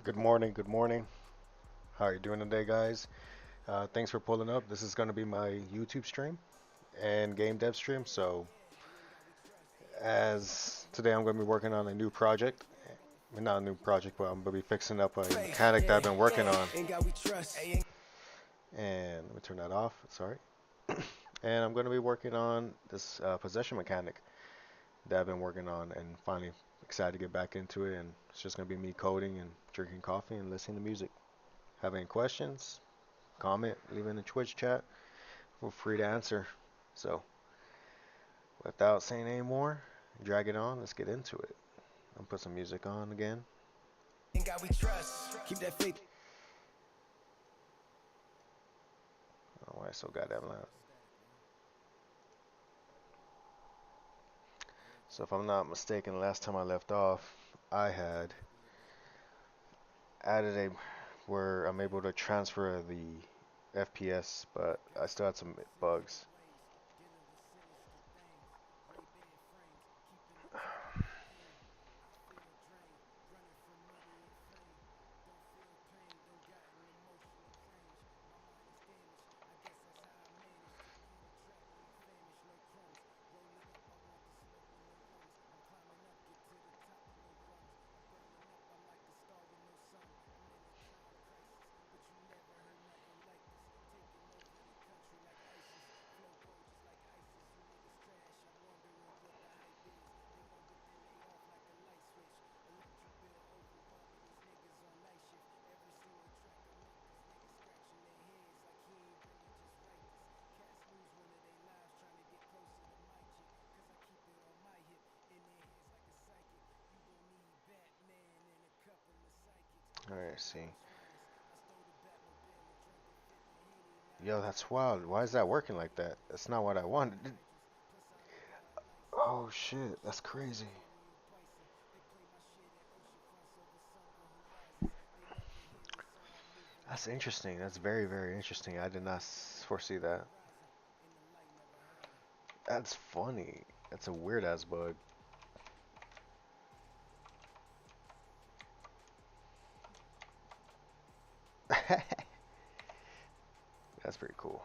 Good morning, good morning. How are you doing today, guys? Thanks for pulling up. This is going to be my YouTube stream and game dev stream. So, as today I'm going to be working on a new project. Not a new project, but I'm going to be fixing up a mechanic that I've been working on. And let me turn that off. Sorry. And I'm going to be working on this possession mechanic that I've been working on, and finally excited to get back into it. And it's just going to be me coding and drinking coffee and listening to music. Have any questions? Comment, leave in the Twitch chat. Feel free to answer. So, without saying any more, drag it on. Let's get into it. I'll put some music on again. In God we trust. Keep that faith. Oh, why so goddamn loud? So, if I'm not mistaken, last time I left off, I had added a where I'm able to transfer the FPS, but I still had some bugs. Alright, see. Yo, that's wild. Why is that working like that? That's not what I wanted. Oh shit, that's crazy. That's interesting. That's very, very interesting. I did not foresee that. That's funny. That's a weird ass bug. That's pretty cool.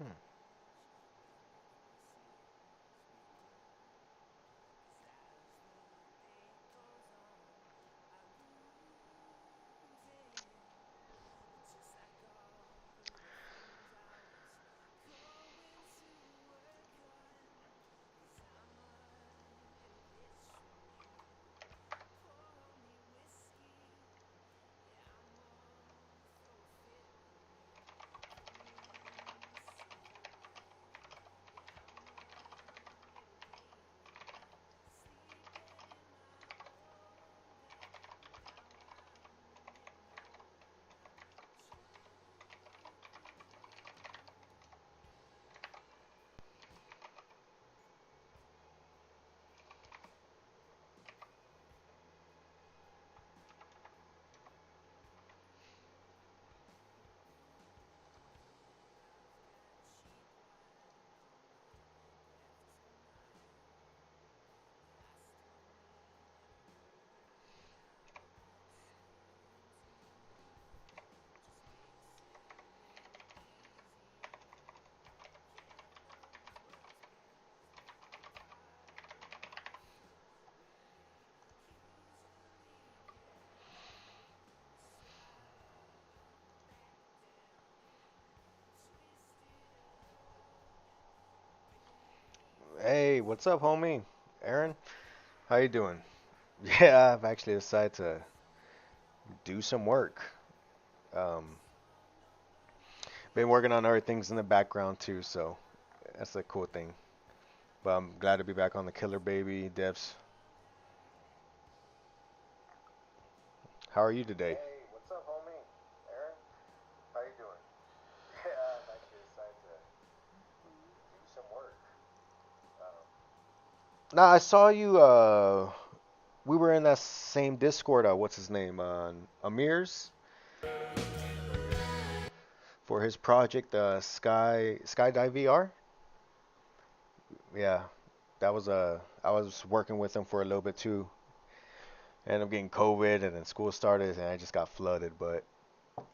Hmm. Hey, what's up, homie? Aaron, how you doing? Yeah, I've actually decided to do some work. Um, been working on other things in the background too, so that's a cool thing. But I'm glad to be back on the Killer Baby devs. How are you today? Hey, what's up, homie? Aaron, how you doing? Yeah, I've actually decided to do some work. Nah, I saw you. We were in that same Discord. What's his name? Amir's for his project, Skydive VR. Yeah, that was I was working with him for a little bit too. Ended up getting COVID, and then school started, and I just got flooded. But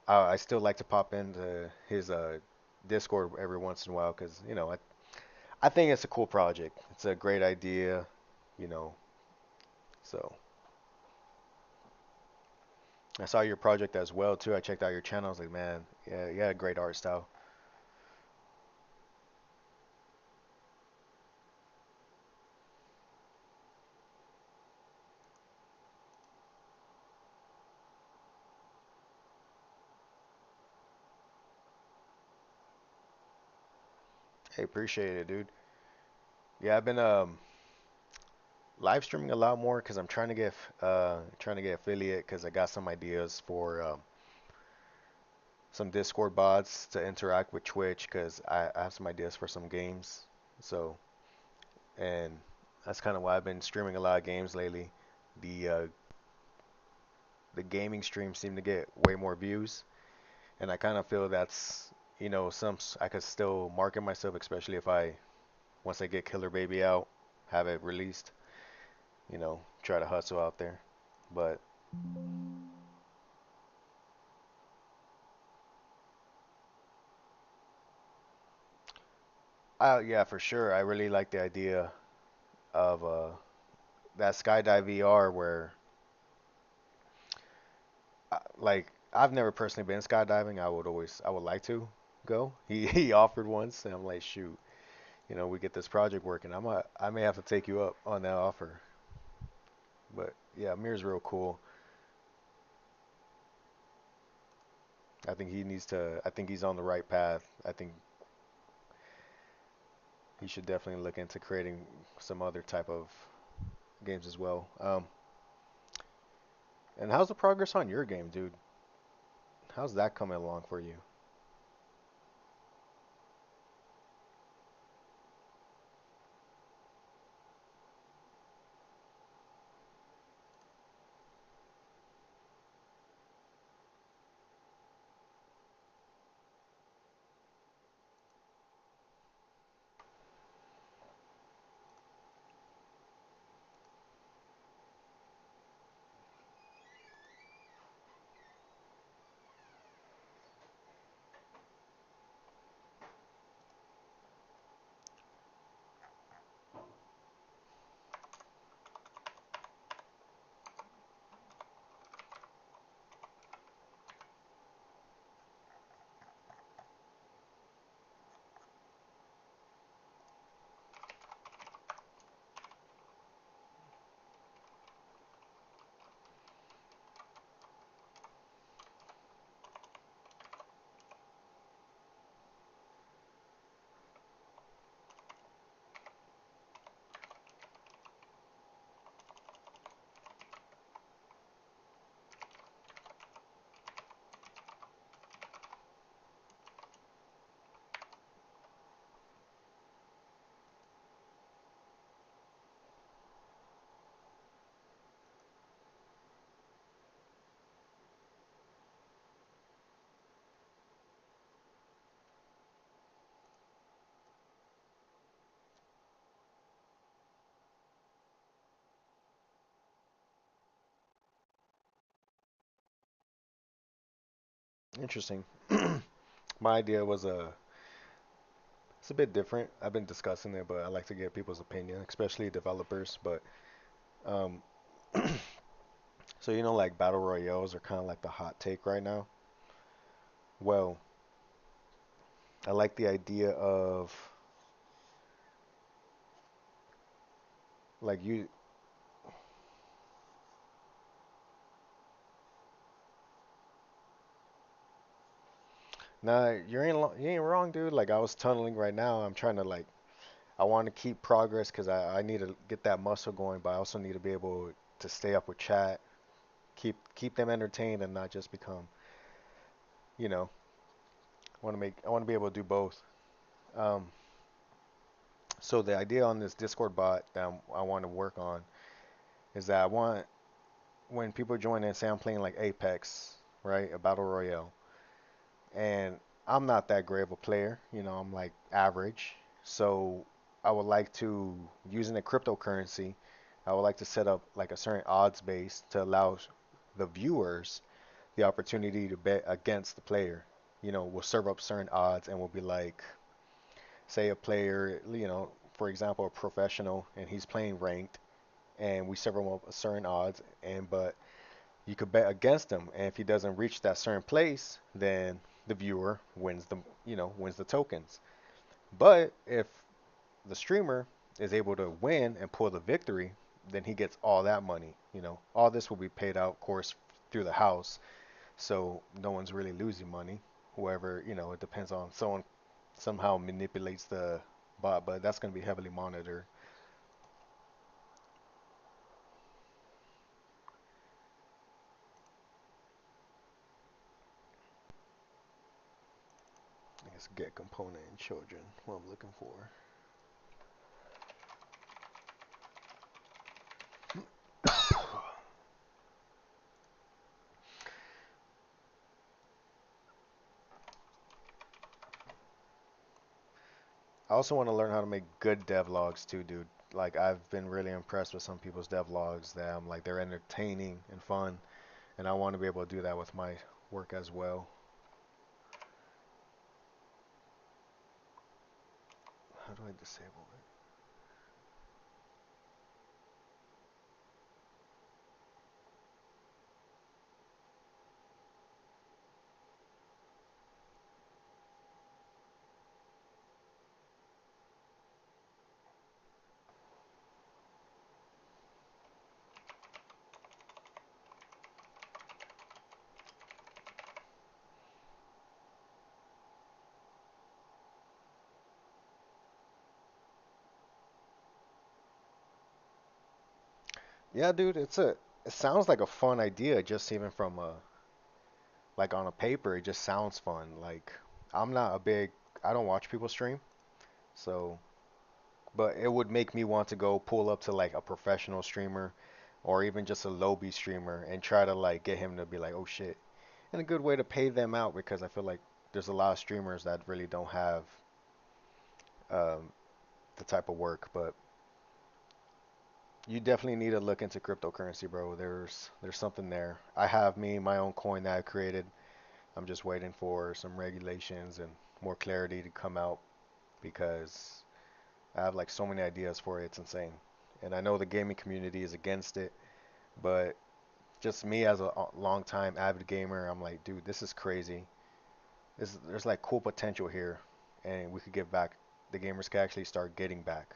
I still like to pop into his Discord every once in a while because I think it's a cool project. It's a great idea, you know. So I saw your project as well too. I checked out your channel. I was like, man, yeah, you had a great art style. Hey, appreciate it, dude. Yeah, I've been live streaming a lot more because I'm trying to get affiliate because I got some ideas for some Discord bots to interact with Twitch because I have some ideas for some games. So, and that's kind of why I've been streaming a lot of games lately. The gaming streams seem to get way more views, and I kind of feel that's I could still market myself, especially if I once I get Killer Baby out, have it released, try to hustle out there. But yeah, for sure, I really like the idea of that skydive VR where like I've never personally been skydiving. I would like to go. He offered once, and I'm like, shoot, we get this project working. I may have to take you up on that offer. But yeah, Mir's real cool. I think he's on the right path. I think he should definitely look into creating some other type of games as well. And how's the progress on your game, dude? How's that coming along for you? Interesting. My idea was it's a bit different. I've been discussing it, but I like to get people's opinion, especially developers. But um, so like battle royales are kind of like the hot take right now. Well, I like the idea of like you. Nah, you ain't wrong, dude. Like I was tunneling right now. I'm trying to like I want to keep progress because I need to get that muscle going, but I also need to be able to stay up with chat, keep them entertained, and not just become, you know, I want to be able to do both. Um, so the idea on this Discord bot that I want to work on is that I want when people join in, say I'm playing like Apex, right, a battle royale, and I'm not that great of a player, I'm like average. So I would like to using the cryptocurrency, I would like to set up like a certain odds base to allow the viewers the opportunity to bet against the player. We'll serve up certain odds and we'll be like, say a player, for example, a professional and he's playing ranked and we serve him up a certain odds and but you could bet against him and if he doesn't reach that certain place, then the viewer wins wins the tokens. But if the streamer is able to win and pull the victory, then he gets all that money. All this will be paid out, of course, through the house, so no one's really losing money. Whoever, it depends on someone somehow manipulates the bot, but that's going to be heavily monitored. I guess get component and children. What I'm looking for. I also want to learn how to make good devlogs too, dude. Like I've been really impressed with some people's devlogs that I'm like they're entertaining and fun, and I want to be able to do that with my work as well. How do I disable it? Yeah, dude, it sounds like a fun idea just even from like on a paper, it just sounds fun. Like I'm not a big I don't watch people stream, so but it would make me want to go pull up to like a professional streamer or even just a lowbie streamer and try to like get him to be like, "Oh shit." And a good way to pay them out because I feel like there's a lot of streamers that really don't have um, the type of work, but you definitely need to look into cryptocurrency, bro. There's something there. I have my own coin that I created. I'm just waiting for some regulations and more clarity to come out because I have like so many ideas for it. It's insane. And I know the gaming community is against it, but just me as a long time avid gamer, I'm like, dude, this is crazy. There's like cool potential here, and we could get back. The gamers could actually start getting back.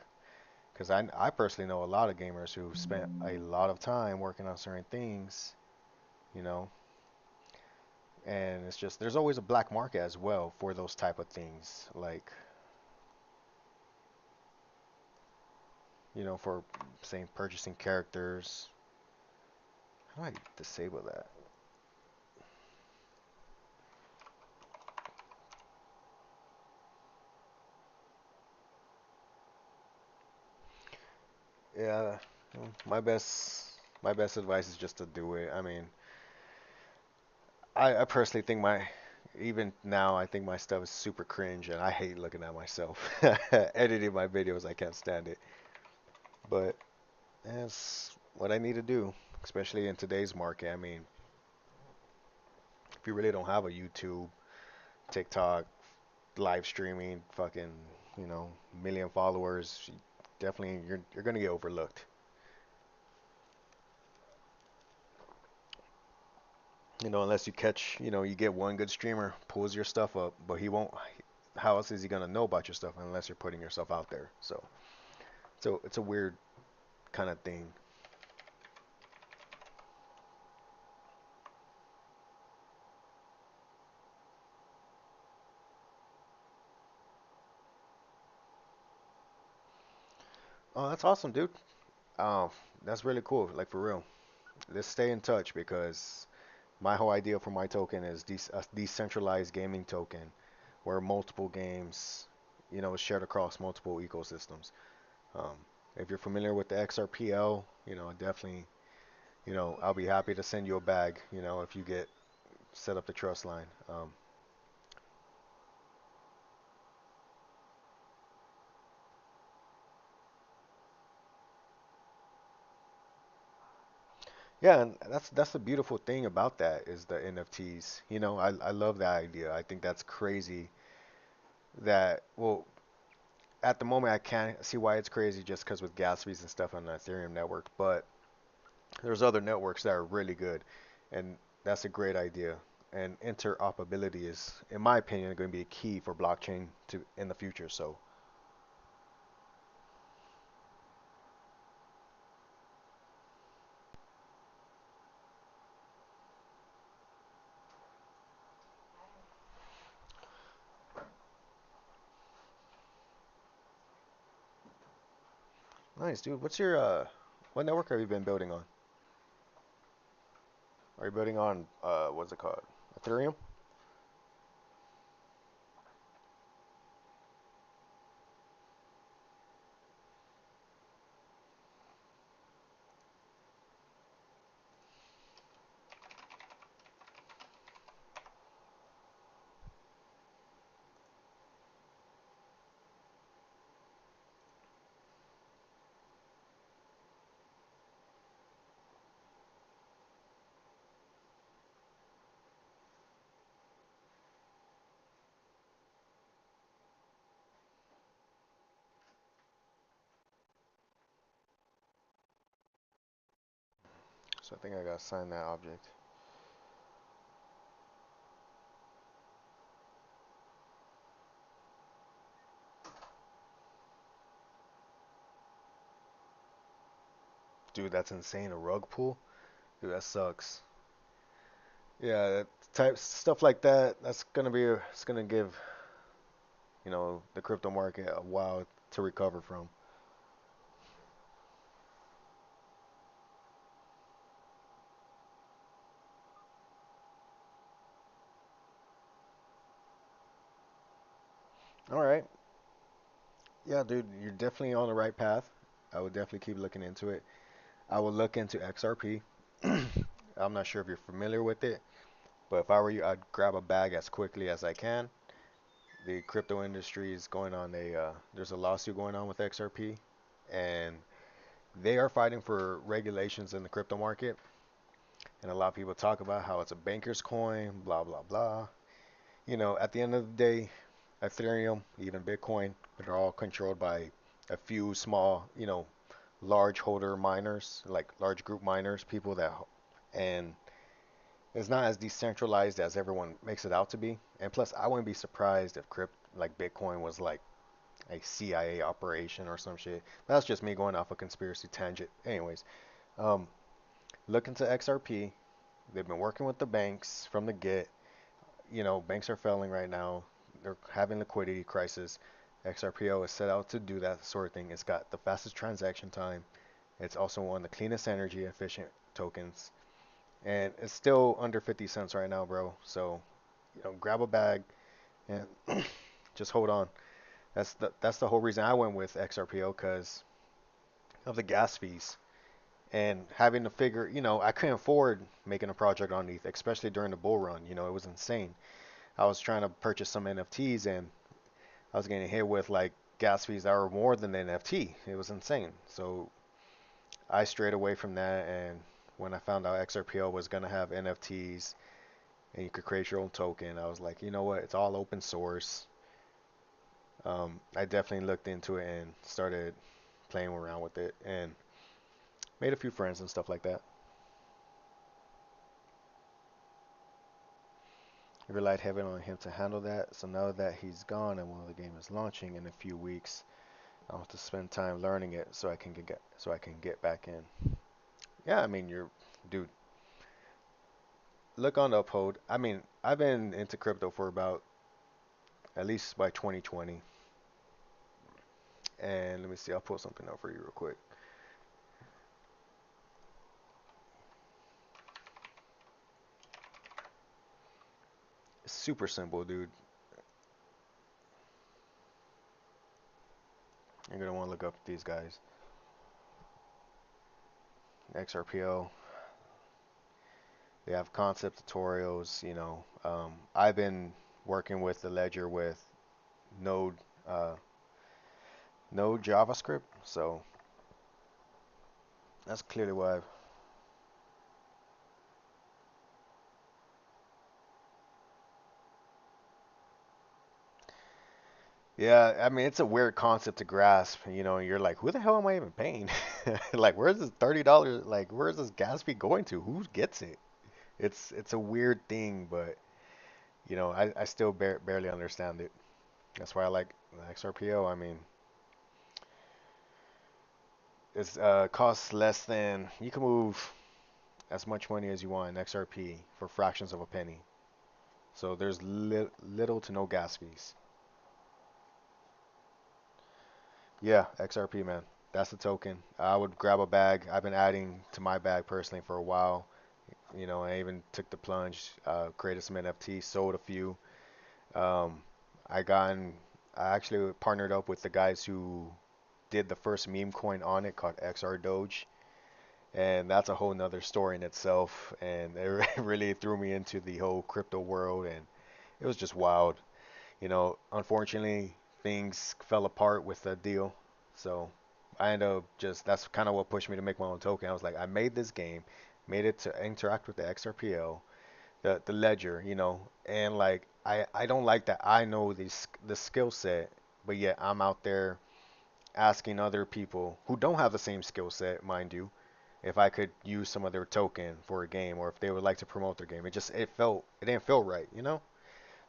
Because I personally know a lot of gamers who spent a lot of time working on certain things, you know, and it's just there's always a black market as well for those type of things, like for saying purchasing characters. How do I disable that? Yeah, my best advice is just to do it. I mean, I personally think even now I think my stuff is super cringe and I hate looking at myself editing my videos. I can't stand it, but that's what I need to do, especially in today's market. I mean, If you really don't have a YouTube, TikTok, live streaming, fucking, you know, million followers, definitely you're gonna get overlooked. You know, unless you catch, you know, you get one good streamer, pulls your stuff up, but he won't. How else is he gonna know about your stuff unless you're putting yourself out there? So it's a weird kind of thing. Oh, that's awesome, dude. Oh, that's really cool. Like for real. Let's stay in touch because my whole idea for my token is a decentralized gaming token where multiple games, you know, is shared across multiple ecosystems. Um, if you're familiar with the XRPL, you know, definitely, you know, I'll be happy to send you a bag, you know, if you get set up the trust line. Yeah, and that's the beautiful thing about that is the NFTs. You know, I love that idea. I think that's crazy that, well, at the moment I can't see why it's crazy just because with gas fees and stuff on the Ethereum network, but there's other networks that are really good, and that's a great idea. And interoperability is, in my opinion, going to be a key for blockchain to in the future. So nice, dude. What's your what network have you been building on? Are you building on what's it called? Ethereum? So I think I gotta sign that object. Dude, that's insane. A rug pull? Dude, that sucks. Yeah, that type stuff like that. That's gonna be. It's gonna give you know the crypto market a while to recover from. All right. Yeah, dude, you're definitely on the right path. I would definitely keep looking into it. I would look into XRP. I'm not sure if you're familiar with it, but if I were you, I'd grab a bag as quickly as I can. The crypto industry is going on there's a lawsuit going on with XRP, and they are fighting for regulations in the crypto market. And a lot of people talk about how it's a banker's coin, blah, blah, blah. You know, at the end of the day, Ethereum, even Bitcoin, they're all controlled by a few small, you know, large holder miners, like large group miners, people that, and it's not as decentralized as everyone makes it out to be. And plus, I wouldn't be surprised if like Bitcoin was like a CIA operation or some shit. That's just me going off a conspiracy tangent. Anyways, um, look into XRP. They've been working with the banks from the get. You know, banks are failing right now. They're having liquidity crisis. XRPO is set out to do that sort of thing. It's got the fastest transaction time. It's also one of the cleanest energy efficient tokens. And it's still under 50 cents right now, bro. So, you know, grab a bag and just hold on. That's the whole reason I went with XRPO because of the gas fees and having to figure, you know, I couldn't afford making a project on ETH, especially during the bull run. You know, it was insane. I was trying to purchase some NFTs and I was getting hit with like gas fees that were more than the NFT. It was insane. So I strayed away from that. And when I found out XRPL was going to have NFTs, and you could create your own token. I was like, you know what? It's all open source. I definitely looked into it and started playing around with it and made a few friends and stuff like that. I relied heavily on him to handle that. So now that he's gone and while the game is launching in a few weeks, I'll have to spend time learning it so I can get back in. Yeah, I mean, dude. Look on the Uphold. I mean, I've been into crypto for about at least by 2020. And let me see, I'll pull something up for you real quick. It's super simple, dude. You're gonna want to look up these guys. XRPO. They have concept tutorials. I've been working with the ledger with Node, uh, Node JavaScript, so that's clearly why. Yeah, I mean it's a weird concept to grasp. You're like, who the hell am I even paying? Like, where's this $30? Like, where's this gas fee going to? Who gets it? It's a weird thing, but I still barely understand it. That's why I like the XRPO. I mean, it's costs less than you can move as much money as you want in XRP for fractions of a penny. So there's little to no gas fees. Yeah, XRP, man. That's the token. I would grab a bag. I've been adding to my bag personally for a while. I even took the plunge, created some NFTs, sold a few. Um, I gotten, I actually partnered up with the guys who did the first meme coin on it called XR Doge, and that's a whole nother story in itself. And it really threw me into the whole crypto world, and it was just wild. Unfortunately, things fell apart with the deal, so I ended up just that's kind of what pushed me to make my own token. I was like, I made this game, made it to interact with the XRPL, the ledger, and like I don't like that I know the skill set, but yet I'm out there asking other people who don't have the same skill set, mind you, if I could use some of their token for a game or if they would like to promote their game. It didn't feel right. I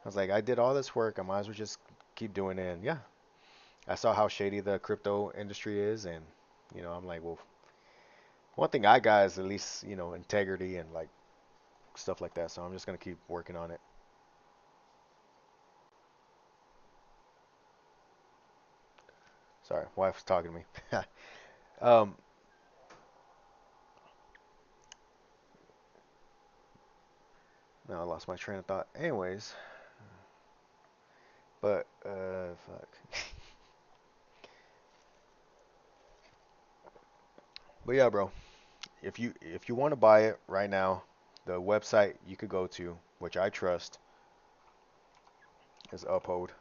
was like, I did all this work, I might as well just keep doing it. And yeah, I saw how shady the crypto industry is, and I'm like, well, one thing I got is at least integrity and like stuff like that. So I'm just gonna keep working on it. Sorry, wife's talking to me. um, no, I lost my train of thought. Anyways, but fuck. But yeah, bro, if you want to buy it right now, the website you could go to, which I trust, is Uphold.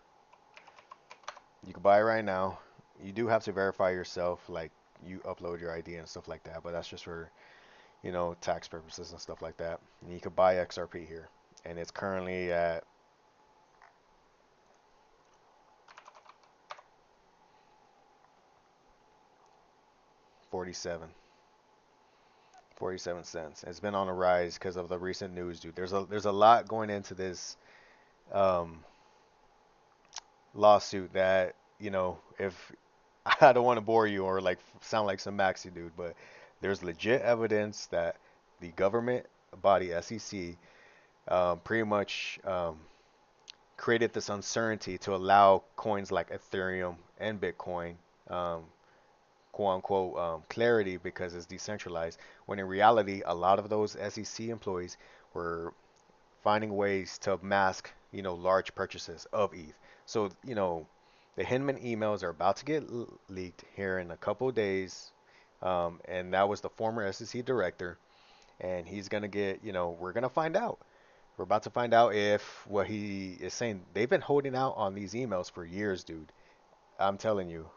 You can buy it right now. You do have to verify yourself, like you upload your ID and stuff like that, but that's just for, tax purposes and stuff like that. And you can buy XRP here, and it's currently at 47, 47 cents. It's been on a rise because of the recent news, dude. There's a lot going into this um, lawsuit that, if I don't want to bore you or like sound like some maxi dude, but there's legit evidence that the government body SEC pretty much created this uncertainty to allow coins like Ethereum and Bitcoin, um, quote unquote, clarity because it's decentralized. When in reality, a lot of those SEC employees were finding ways to mask, large purchases of ETH. So, the Hinman emails are about to get leaked here in a couple of days. And that was the former SEC director. And he's going to get, we're going to find out. We're about to find out if what he is saying, they've been holding out on these emails for years, dude. I'm telling you.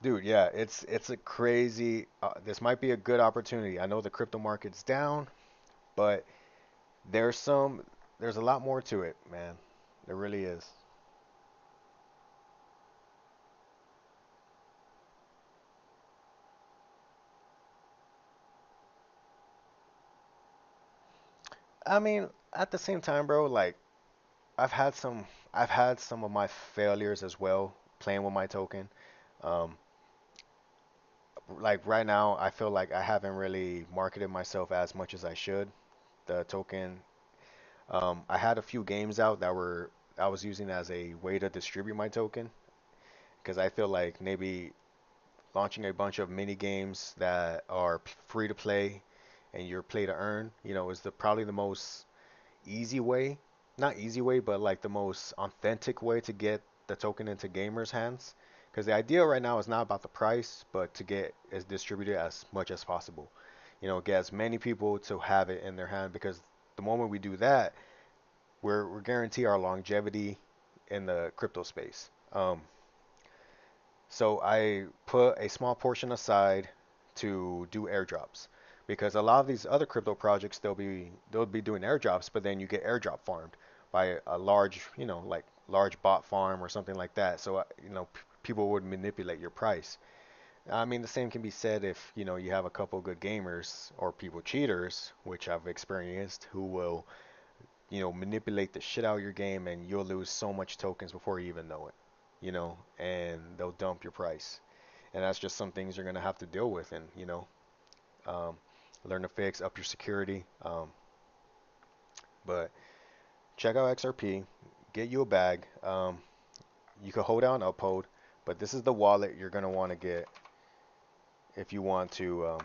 Dude, yeah, it's a crazy. This might be a good opportunity. I know the crypto market's down, But there's some, there's a lot more to it, man. There really is. I mean, at the same time, bro, like I've had some, I've had some of my failures as well playing with my token. Um, like right now, I feel like I haven't really marketed myself as much as I should. The token, I had a few games out that were I was using as a way to distribute my token because I feel like maybe launching a bunch of mini games that are free to play and you're play to earn, is the probably the most easy way, not easy way, but like the most authentic way to get the token into gamers' hands. Because the idea right now is not about the price, but to get as distributed as much as possible. Get as many people to have it in their hand. Because the moment we do that, we're guarantee our longevity in the crypto space. So I put a small portion aside to do airdrops because a lot of these other crypto projects they'll be doing airdrops, but then you get airdrop farmed by a large, like large bot farm or something like that. So people would manipulate your price. I mean, the same can be said if you have a couple good gamers or people cheaters, which I've experienced, who will manipulate the shit out of your game and you'll lose so much tokens before you even know it, and they'll dump your price. And that's just some things you're gonna have to deal with and, um, learn to fix, up your security. But check out XRP, get you a bag. You can hold down uphold, but this is the wallet you're gonna want to get if you want to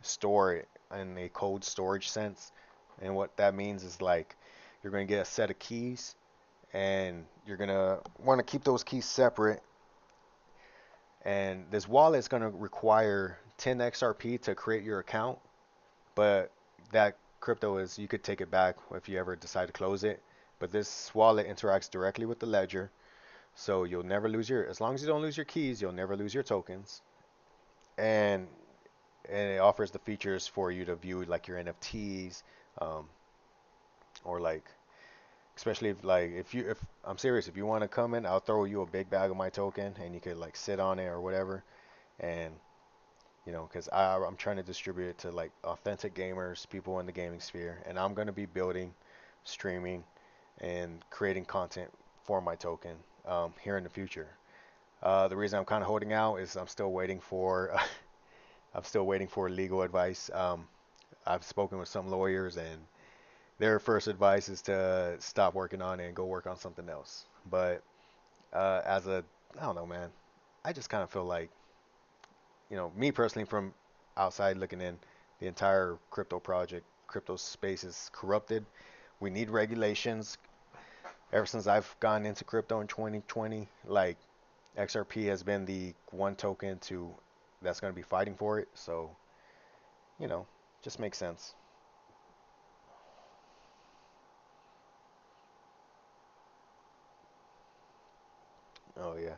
store it in a cold storage sense. And what that means is like you're gonna get a set of keys and you're gonna want to keep those keys separate. And this wallet is gonna require 10 XRP to create your account, but that crypto is you could take it back if you ever decide to close it. But this wallet interacts directly with the ledger, so you'll never lose your as long as you don't lose your keys, you'll never lose your tokens. And and it offers the features for you to view like your NFTs, um, or like especially if I'm serious, if you want to come in, I'll throw you a big bag of my token and you could like sit on it or whatever. And because I'm trying to distribute it to like authentic gamers, people in the gaming sphere, and I'm going to be building, streaming, and creating content for my token here in the future. The reason I'm kind of holding out is I'm still waiting for I'm still waiting for legal advice. I've spoken with some lawyers, and their first advice is to stop working on it and go work on something else. But I don't know, man. I just kind of feel like me personally, from outside looking in, the entire crypto space is corrupted. We need regulations. Ever since I've gone into crypto in 2020, like XRP has been the one token to that's going to be fighting for it. So, you know, just makes sense. Oh yeah.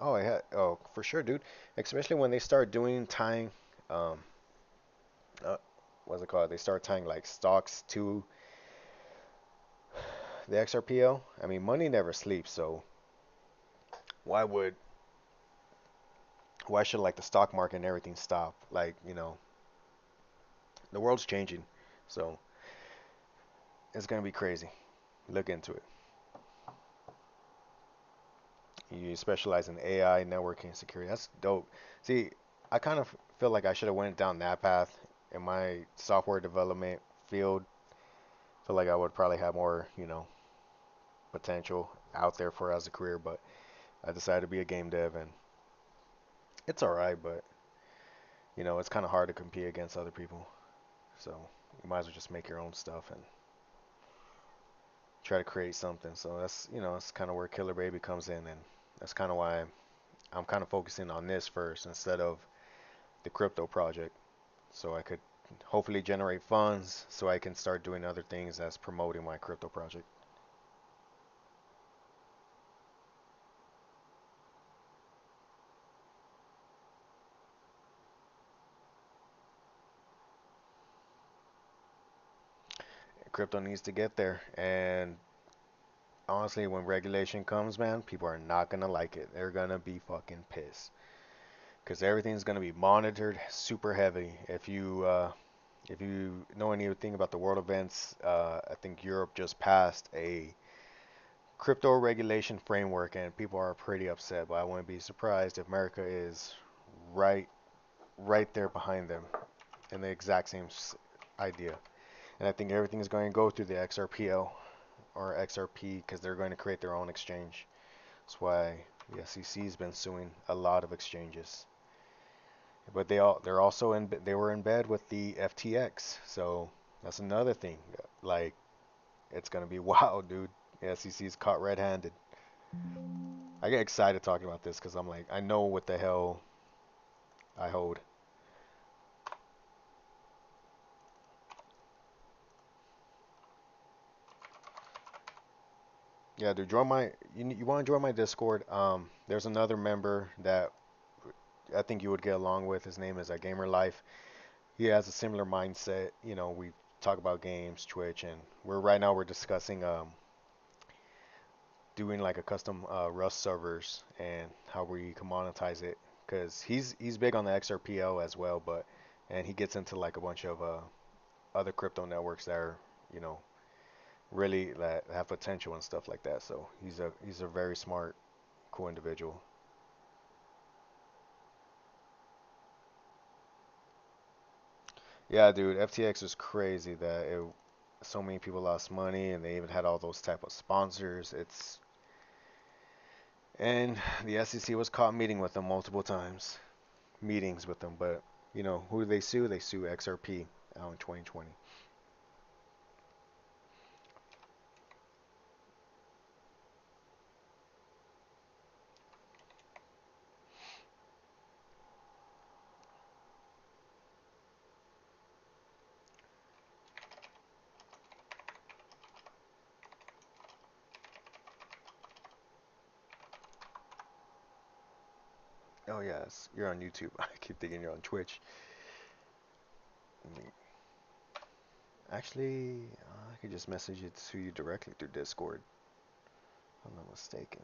Oh yeah. Oh, for sure, dude. Especially when they start doing tying, um, uh, what's it called? They start tying like stocks to the XRPL. I mean, money never sleeps, so why would why should like the stock market and everything stop? Like, the world's changing, so it's gonna be crazy. Look into it. You specialize in AI, networking, security. That's dope. See, I kind of feel like I should have went down that path in my software development field. Feel like I would probably have more, potential out there for as a career, but I decided to be a game dev, and it's all right, but it's kind of hard to compete against other people. So you might as well just make your own stuff and try to create something. So that's kind of where Killer Baby comes in, and that's kind of why I'm kind of focusing on this first instead of the crypto project, so I could hopefully generate funds so I can start doing other things as promoting my crypto project. crypto needs to get there. And honestly, when regulation comes, man, people are not gonna like it. They're gonna be fucking pissed because everything's gonna be monitored super heavy. If you know anything about the world events, I think Europe just passed a crypto regulation framework, and people are pretty upset. But I wouldn't be surprised if America is right, right there behind them in the exact same idea. And I think everything is going to go through the XRPL or XRP because they're going to create their own exchange. That's why the SEC has been suing a lot of exchanges. But they're also they were in bed with the FTX, so that's another thing. Like it's gonna be wild, dude. The SEC's caught red-handed. I get excited talking about this because I'm like, I know what the hell I hold. Yeah, dude, join my you want to join my Discord? There's another member that I think you would get along with. His name is Gamer Life. He has a similar mindset. You know, we talk about games, Twitch, and we're discussing doing like a custom Rust servers and how we can monetize it. Cause he's big on the XRPL as well, but and he gets into like a bunch of other crypto networks that are you know really that have potential and stuff like that. So he's a very smart, cool individual. Yeah, dude, FTX is crazy that so many people lost money and they even had all those type of sponsors. It's and the SEC was caught meeting with them multiple times, meetings with them, but you know who do they sue? They sue XRP out in 2020. Oh yes, you're on YouTube. I keep thinking you're on Twitch. Actually, I could just message it to you directly through Discord. If I'm not mistaken.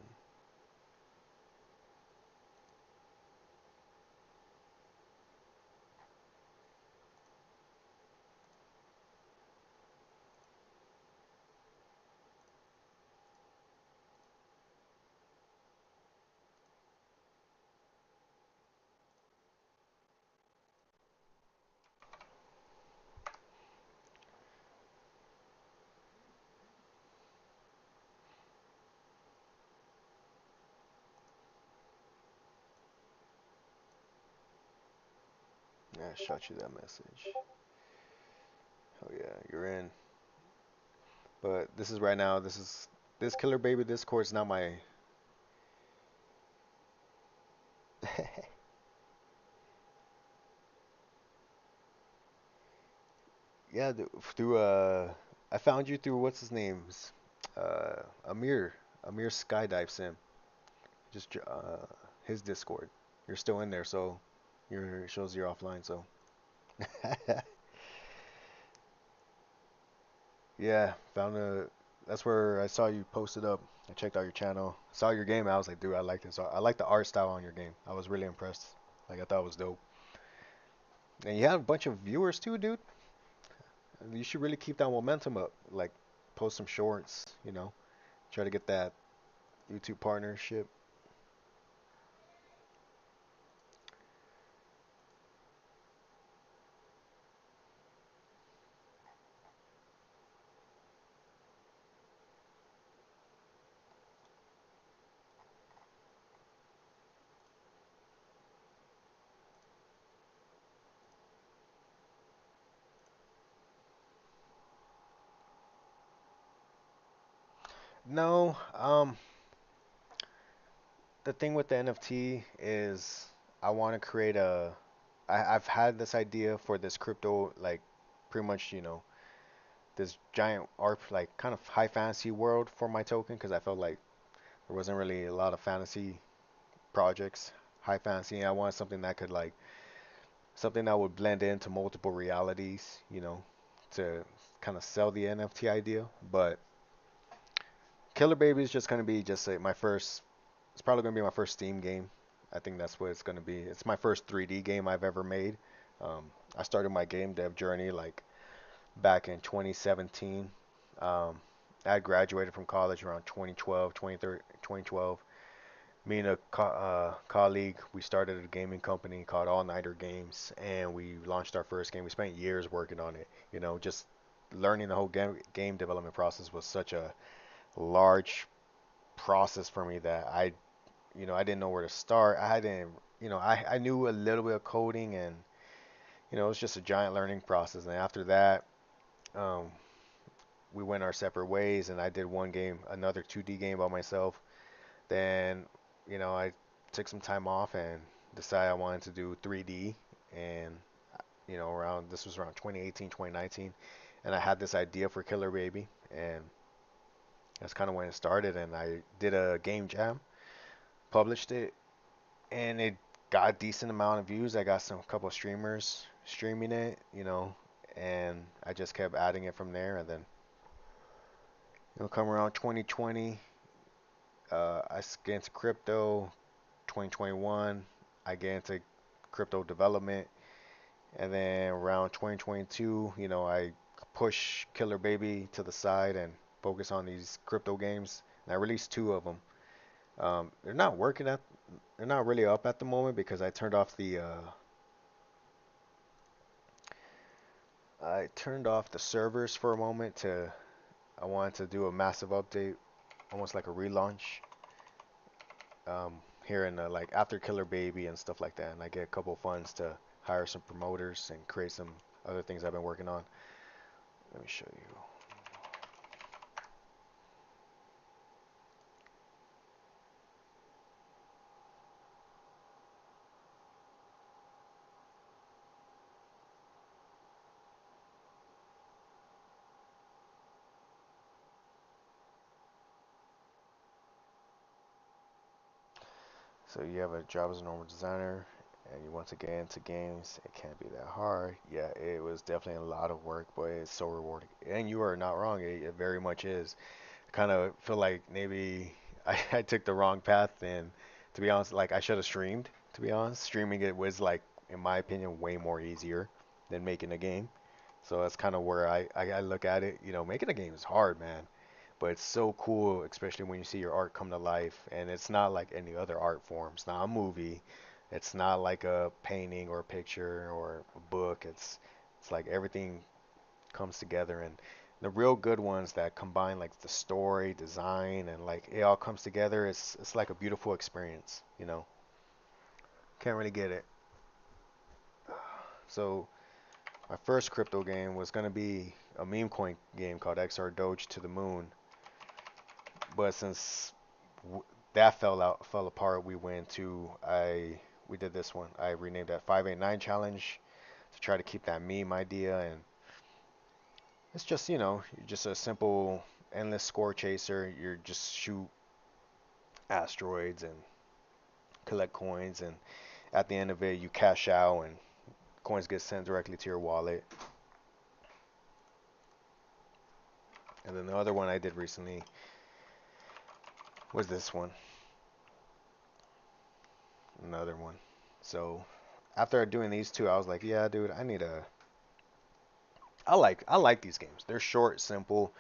Yeah, I shot you that message. Oh yeah, you're in. But this is right now. This Killer Baby Discord's not my. Yeah, through I found you through what's his name's Amir. Amir Skydive Sim. Just his Discord. You're still in there, so your it shows you're offline. So yeah, found a. That's where I saw you posted up. I checked out your channel, saw your game. I was like, dude, I like this. I like the art style on your game. I was really impressed. Like I thought it was dope. And you had a bunch of viewers too, dude. You should really keep that momentum up. Like post some shorts, try to get that YouTube partnership. No, the thing with the NFT is I want to create I've had this idea for this crypto, like pretty much, this giant art, like kind of high fantasy world for my token, because I felt like there wasn't really a lot of fantasy projects, high fantasy. I wanted something that could like, something that would blend into multiple realities, to kind of sell the NFT idea. But Killer Baby is just gonna be just my first. It's probably gonna be my first Steam game. I think that's what it's gonna be. It's my first 3D game I've ever made. I started my game dev journey like back in 2017. Um, I graduated from college around 2012, 2012. Me and a colleague, we started a gaming company called All Nighter Games, and we launched our first game. We spent years working on it. Just learning the whole game development process was such a large process for me that I didn't know where to start. I didn't, I knew a little bit of coding, and it was just a giant learning process. And after that, um, we went our separate ways, and I did one game, another 2D game by myself. Then, I took some time off and decided I wanted to do 3D. And, around this was around 2018, 2019, and I had this idea for Killer Baby, and that's kind of when it started. And I did a game jam, published it, and it got a decent amount of views. I got some couple of streamers streaming it, and I just kept adding it from there. And then, come around 2020, I get into crypto. 2021, I get into crypto development, and then around 2022, I push Killer Baby to the side and focus on these crypto games. And I released two of them. They're not working at, they're not really up at the moment because I turned off the servers for a moment I wanted to do a massive update, almost like a relaunch. Here in like after Killer Baby and stuff like that, and I get a couple funds to hire some promoters and create some other things I've been working on. Let me show you. So you have a job as a normal designer, and you want to get into games. It can't be that hard. Yeah, it was definitely a lot of work, but it's so rewarding. And you are not wrong. It very much is. I kind of feel like maybe I took the wrong path, and to be honest, like I should have streamed. To be honest, streaming it was like, in my opinion, way more easier than making a game. So that's kind of where I look at it. Making a game is hard, man, but it's so cool, especially when you see your art come to life. And it's not like any other art form. It's not a movie. It's not like a painting or a picture or a book. It's like everything comes together, and the real good ones that combine like the story, design, and like it all comes together. It's like a beautiful experience. Can't really get it. So my first crypto game was gonna be a meme coin game called XR Doge to the Moon, but since that fell apart, we did this one. I renamed that 589 challenge to try to keep that meme idea. And it's just, you're just a simple endless score chaser. You just shoot asteroids and collect coins, and at the end of it you cash out and coins get sent directly to your wallet. And then the other one I did recently was this one, another one. So after doing these two, I was like, yeah, dude, I like these games. They're short, simple.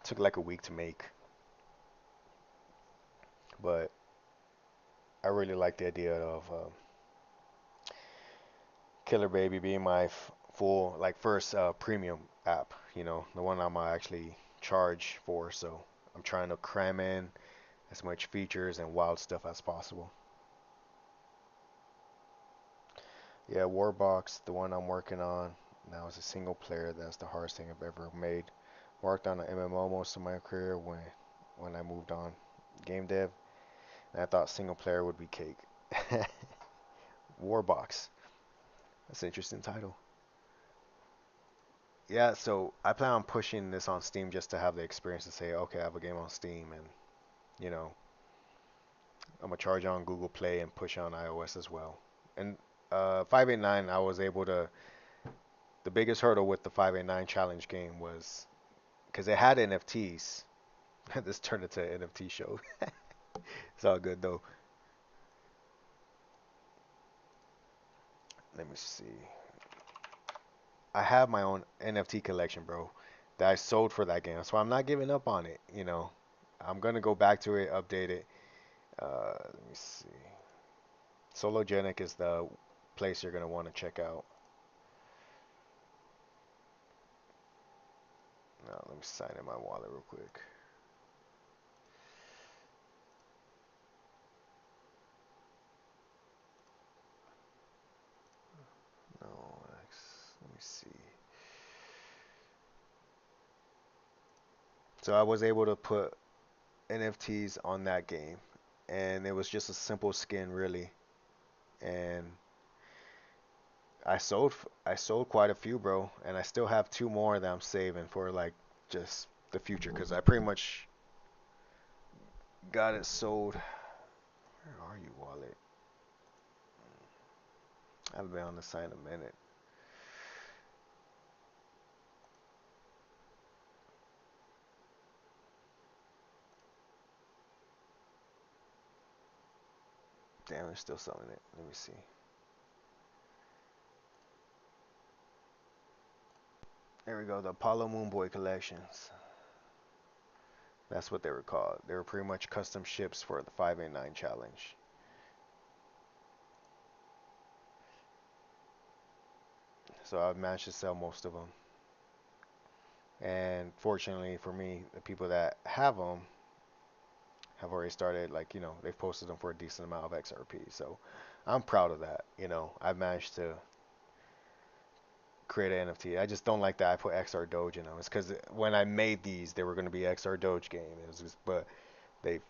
Took like a week to make, but I really like the idea of Killer Baby being my full like first premium app. The one I'm actually charge for. So I'm trying to cram in as much features and wild stuff as possible. Yeah, Warbox, the one I'm working on now, is a single player. That's the hardest thing I've ever made. Worked on an MMO most of my career when I moved on game dev, and I thought single player would be cake. Warbox. That's an interesting title. Yeah, so I plan on pushing this on Steam just to have the experience to say, okay, I have a game on Steam, and you know, I'm gonna charge it on Google Play and push it on iOS as well. And 589, I was able to the biggest hurdle with the 589 challenge game was because it had NFTs. This turned into an NFT show. It's all good though. Let me see. I have my own NFT collection, bro, that I sold for that game. So I'm not giving up on it. I'm gonna go back to it, update it. Let me see. Sologenic is the place you're gonna want to check out. Now let me sign in my wallet real quick. No, let me see. So I was able to put NFTs on that game, and it was just a simple skin, really. And I sold quite a few, bro, and I still have two more that I'm saving for like just the future, because I pretty much got it sold. Where are you, wallet? I haven't been on the site in a minute. Damn, they're still selling it. Let me see. There we go, the Apollo Moonboy collections. That's what they were called. They were pretty much custom ships for the 589 challenge. So I've managed to sell most of them. And fortunately for me, the people that have them have already started, like, they've posted them for a decent amount of XRP. So I'm proud of that. I've managed to create an NFT. I just don't like that I put XR Doge in them. It's because when I made these, they were going to be XR Doge game. But they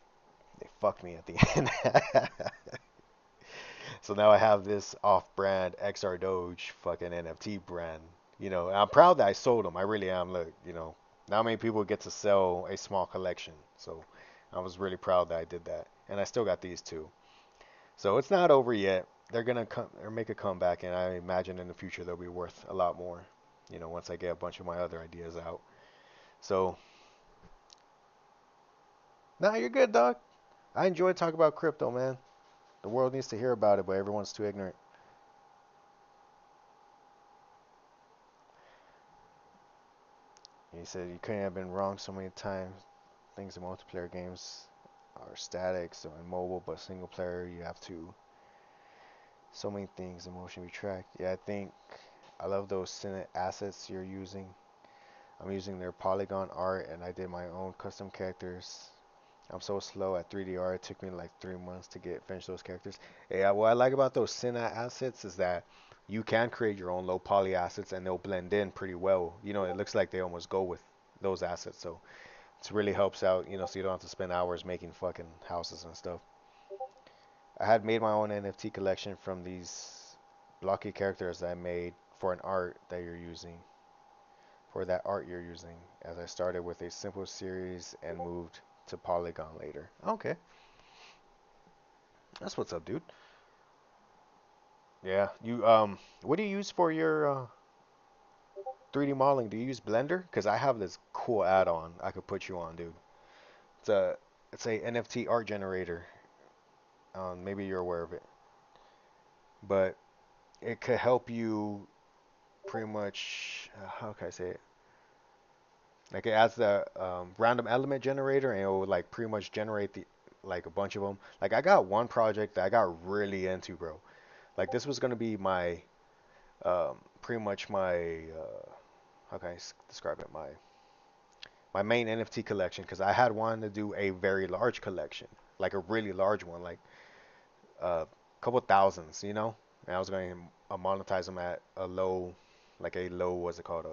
they fucked me at the end. So now I have this off-brand XR Doge fucking NFT brand. And I'm proud that I sold them. I really am. Look, not many people get to sell a small collection. So I was really proud that I did that. And I still got these two. So it's not over yet. They're gonna come or make a comeback, and I imagine in the future they'll be worth a lot more. Once I get a bunch of my other ideas out. So, nah, you're good, dog. I enjoy talking about crypto, man. The world needs to hear about it, but everyone's too ignorant. He said you couldn't have been wrong so many times. Things in multiplayer games are static, so in mobile, but single player you have to. So many things in motion be tracked. Yeah, I love those Senate assets you're using. I'm using their polygon art, and I did my own custom characters. I'm so slow at 3D art. It took me like 3 months to finish those characters. Yeah, what I like about those Senate assets is that you can create your own low poly assets, and they'll blend in pretty well. It looks like they almost go with those assets, so it really helps out. So you don't have to spend hours making fucking houses and stuff. I had made my own NFT collection from these blocky characters that I made for an art that you're using. For that art you're using, as I started with a simple series and moved to Polygon later. Okay, that's what's up, dude. Yeah, what do you use for your 3D modeling? Do you use Blender? Because I have this cool add-on I could put you on, dude. It's a it's a NFT art generator. Maybe you're aware of it, but it could help you pretty much. How can I say it? Like it adds the random element generator, and it will like pretty much generate the like a bunch of them. Like I got one project that I got really into, bro. Like this was gonna be my pretty much my how can I describe it? My main NFT collection, because I had wanted to do a very large collection, like a really large one, like a couple thousands. And I was going to monetize them at a low, like a low, what's it called,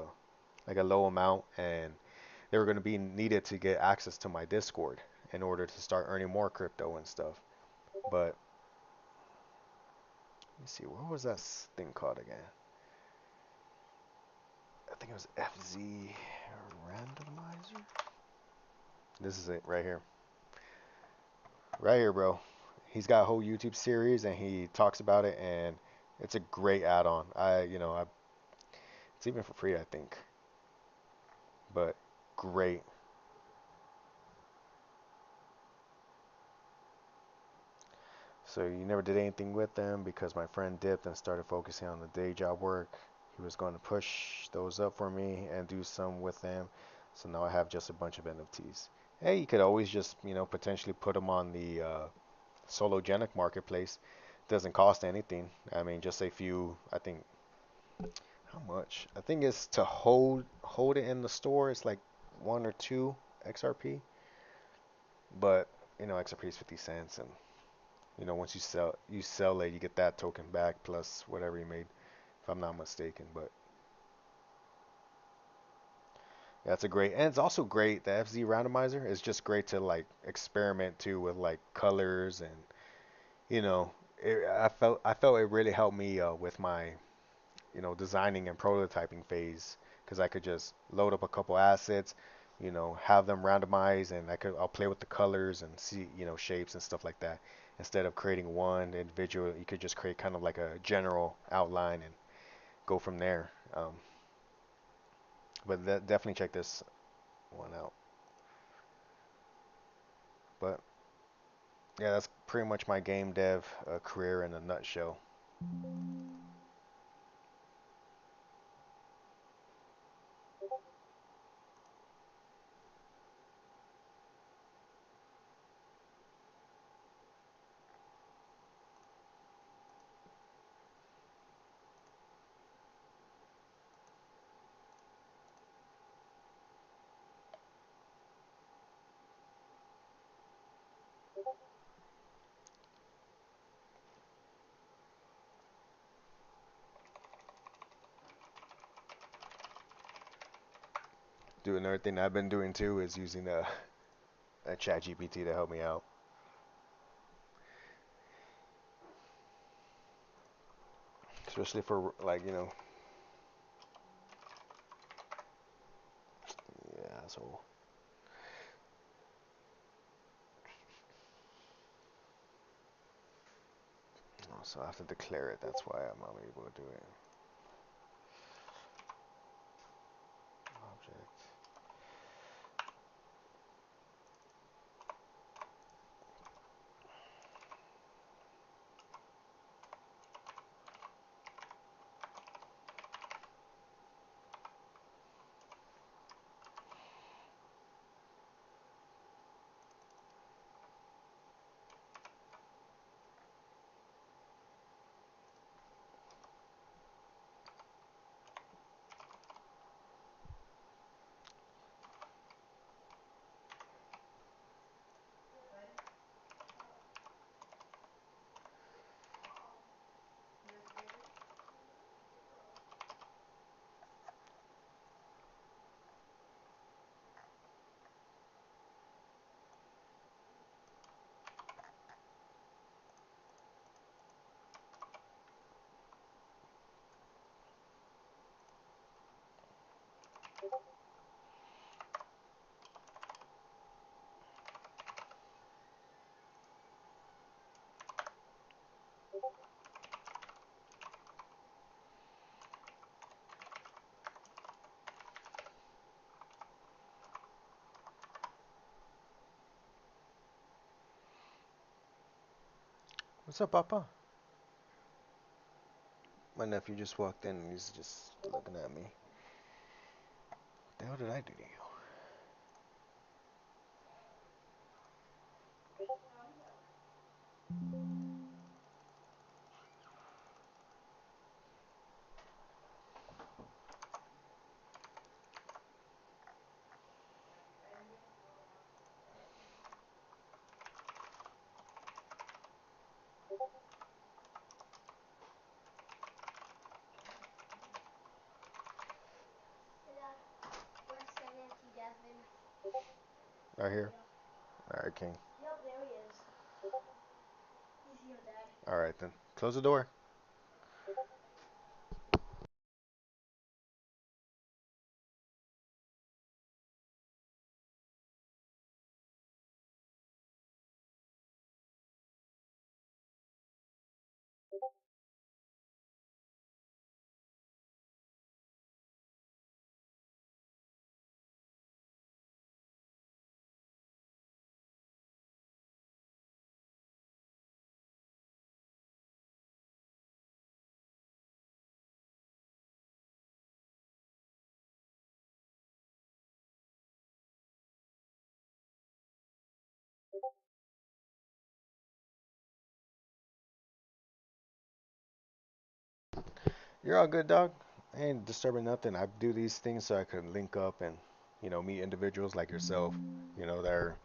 like a low amount, and they were going to be needed to get access to my Discord in order to start earning more crypto and stuff. But let me see, what was that thing called again? I think it was FZ randomizer. This is it right here. Right here, bro. He's got a whole YouTube series and he talks about it, and it's a great add-on. I It's even for free, I think. But great. So you never did anything with them because my friend dipped and started focusing on the day job work. He was going to push those up for me and do some with them. So now I have just a bunch of NFTs. Hey, you could always just, potentially put them on the Sologenic marketplace. Doesn't cost anything. I mean, just a few, I think, how much? I think it's to hold it in the store. It's like 1 or 2 XRP, but XRP is 50 cents, and once you sell it, you get that token back plus whatever you made, if I'm not mistaken. But yeah, it's a great, and it's also great. The FZ randomizer is just great to like experiment too with like colors and you know, I felt it really helped me with my designing and prototyping phase because I could just load up a couple assets, have them randomized, and I'll play with the colors and see, shapes and stuff like that. Instead of creating one individual, you could just create kind of like a general outline and go from there. But definitely check this one out. But yeah, that's pretty much my game dev career in a nutshell. Do another thing I've been doing too is using a chat GPT to help me out. Especially for like, yeah, so I have to declare it. That's why I'm not able to do it. Object. What's up, Papa? My nephew just walked in and he's just looking at me. What the hell did I do to you? Right here? Alright, King. Alright then. Close the door. You're all good, dog. I ain't disturbing nothing. I do these things so I can link up and, meet individuals like yourself, that are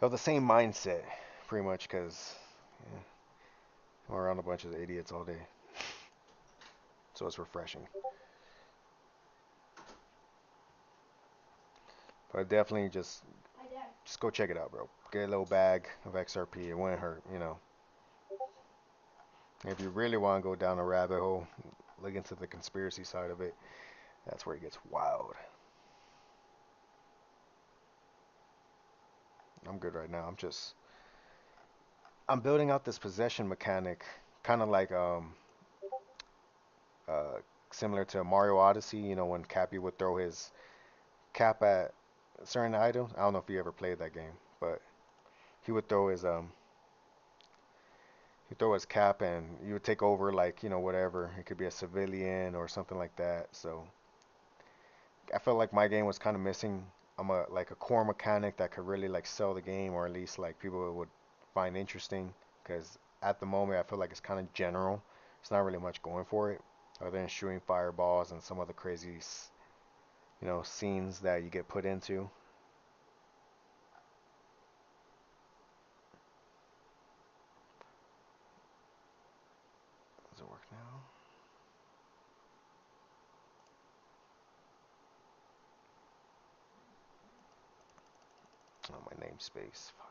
of the same mindset, pretty much, because yeah, I'm around a bunch of idiots all day. So it's refreshing. But definitely just go check it out, bro. Get a little bag of XRP. It wouldn't hurt. If you really want to go down a rabbit hole, look into the conspiracy side of it. That's where it gets wild. I'm good right now. I'm building out this possession mechanic, kind of like uh similar to Mario Odyssey. When Cappy would throw his cap at certain items. I don't know if you ever played that game, but he would throw his cap and you would take over, like, whatever. It could be a civilian or something like that. So I felt like my game was kind of missing. I'm a core mechanic that could really like sell the game, or at least like people would find interesting. Because at the moment I feel like it's kind of general. It's not really much going for it, other than shooting fireballs and some of the crazy, scenes that you get put into. Does it work now? Oh, my namespace. Fuck.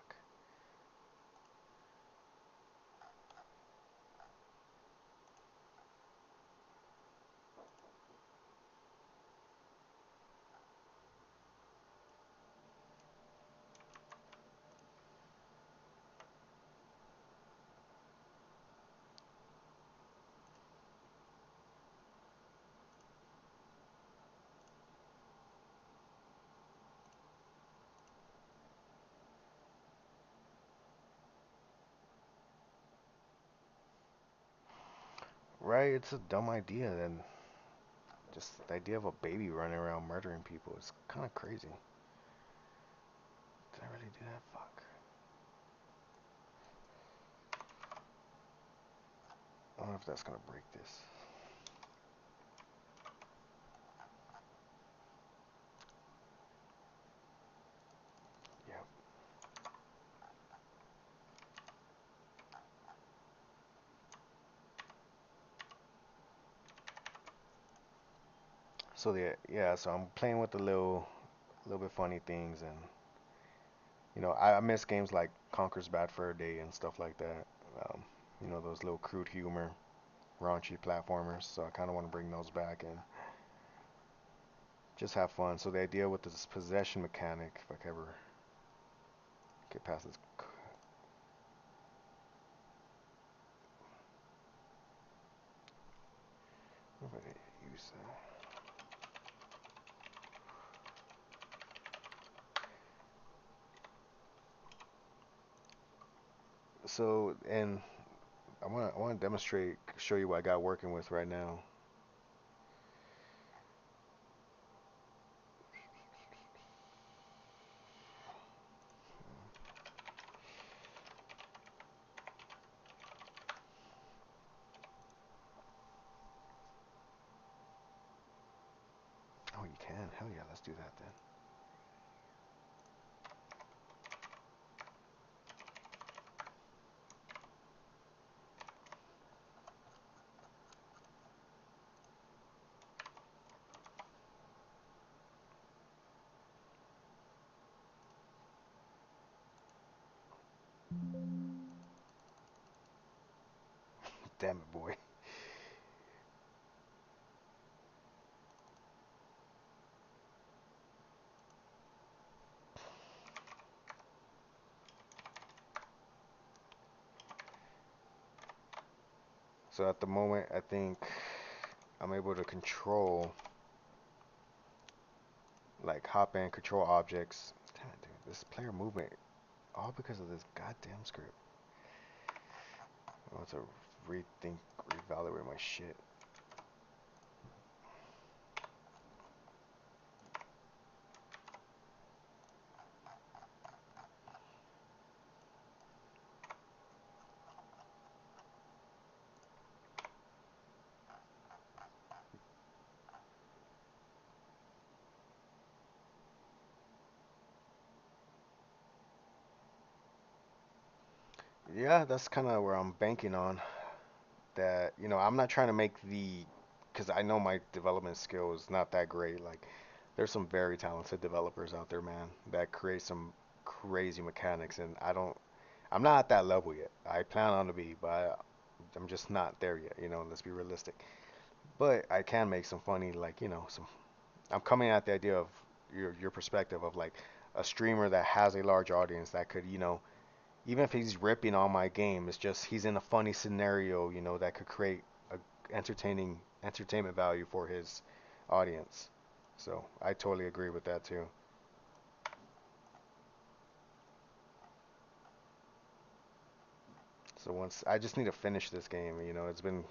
Right, it's a dumb idea, and just the idea of a baby running around murdering people is kind of crazy. Did I really do that? Fuck. I don't know if that's gonna break this. Yep. So so I'm playing with the little bit funny things, and I miss games like Conker's Bad Fur Day and stuff like that. Um, those little crude humor, raunchy platformers. So I kind of want to bring those back and just have fun. So the idea with this possession mechanic, if I could ever get past this, what if I use that? So, and I want to demonstrate, show you what I got working with right now. Oh, you can? Hell yeah, let's do that then. Damn it, boy. So at the moment, I think I'm able to control, like, hop and control objects. Damn it, dude, this player movement, all because of this goddamn script. I want to rethink, reevaluate my shit. Yeah, that's kind of where I'm banking on. That, I'm not trying to make because I know my development skill is not that great. Like, there's some very talented developers out there, man, that create some crazy mechanics, and I'm not at that level yet. I plan on to be, but I'm just not there yet. Let's be realistic. But I can make some funny, like, some. I'm coming at the idea of your perspective of like a streamer that has a large audience that could, even if he's ripping on my game, it's just he's in a funny scenario, that could create a entertainment value for his audience. So I totally agree with that too. So once I just need to finish this game, it's been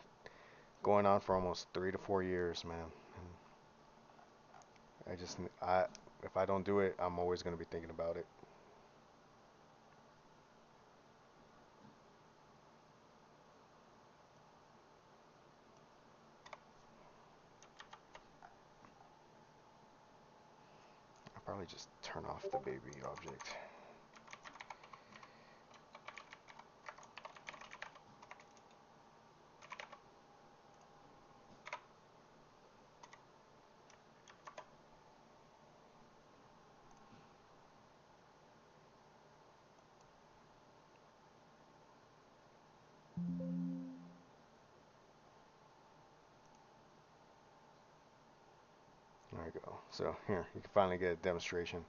going on for almost 3 to 4 years, man. And I just I if I don't do it, I'm always gonna be thinking about it. I'll probably just turn off the baby object. There we go. So here, you can finally get a demonstration.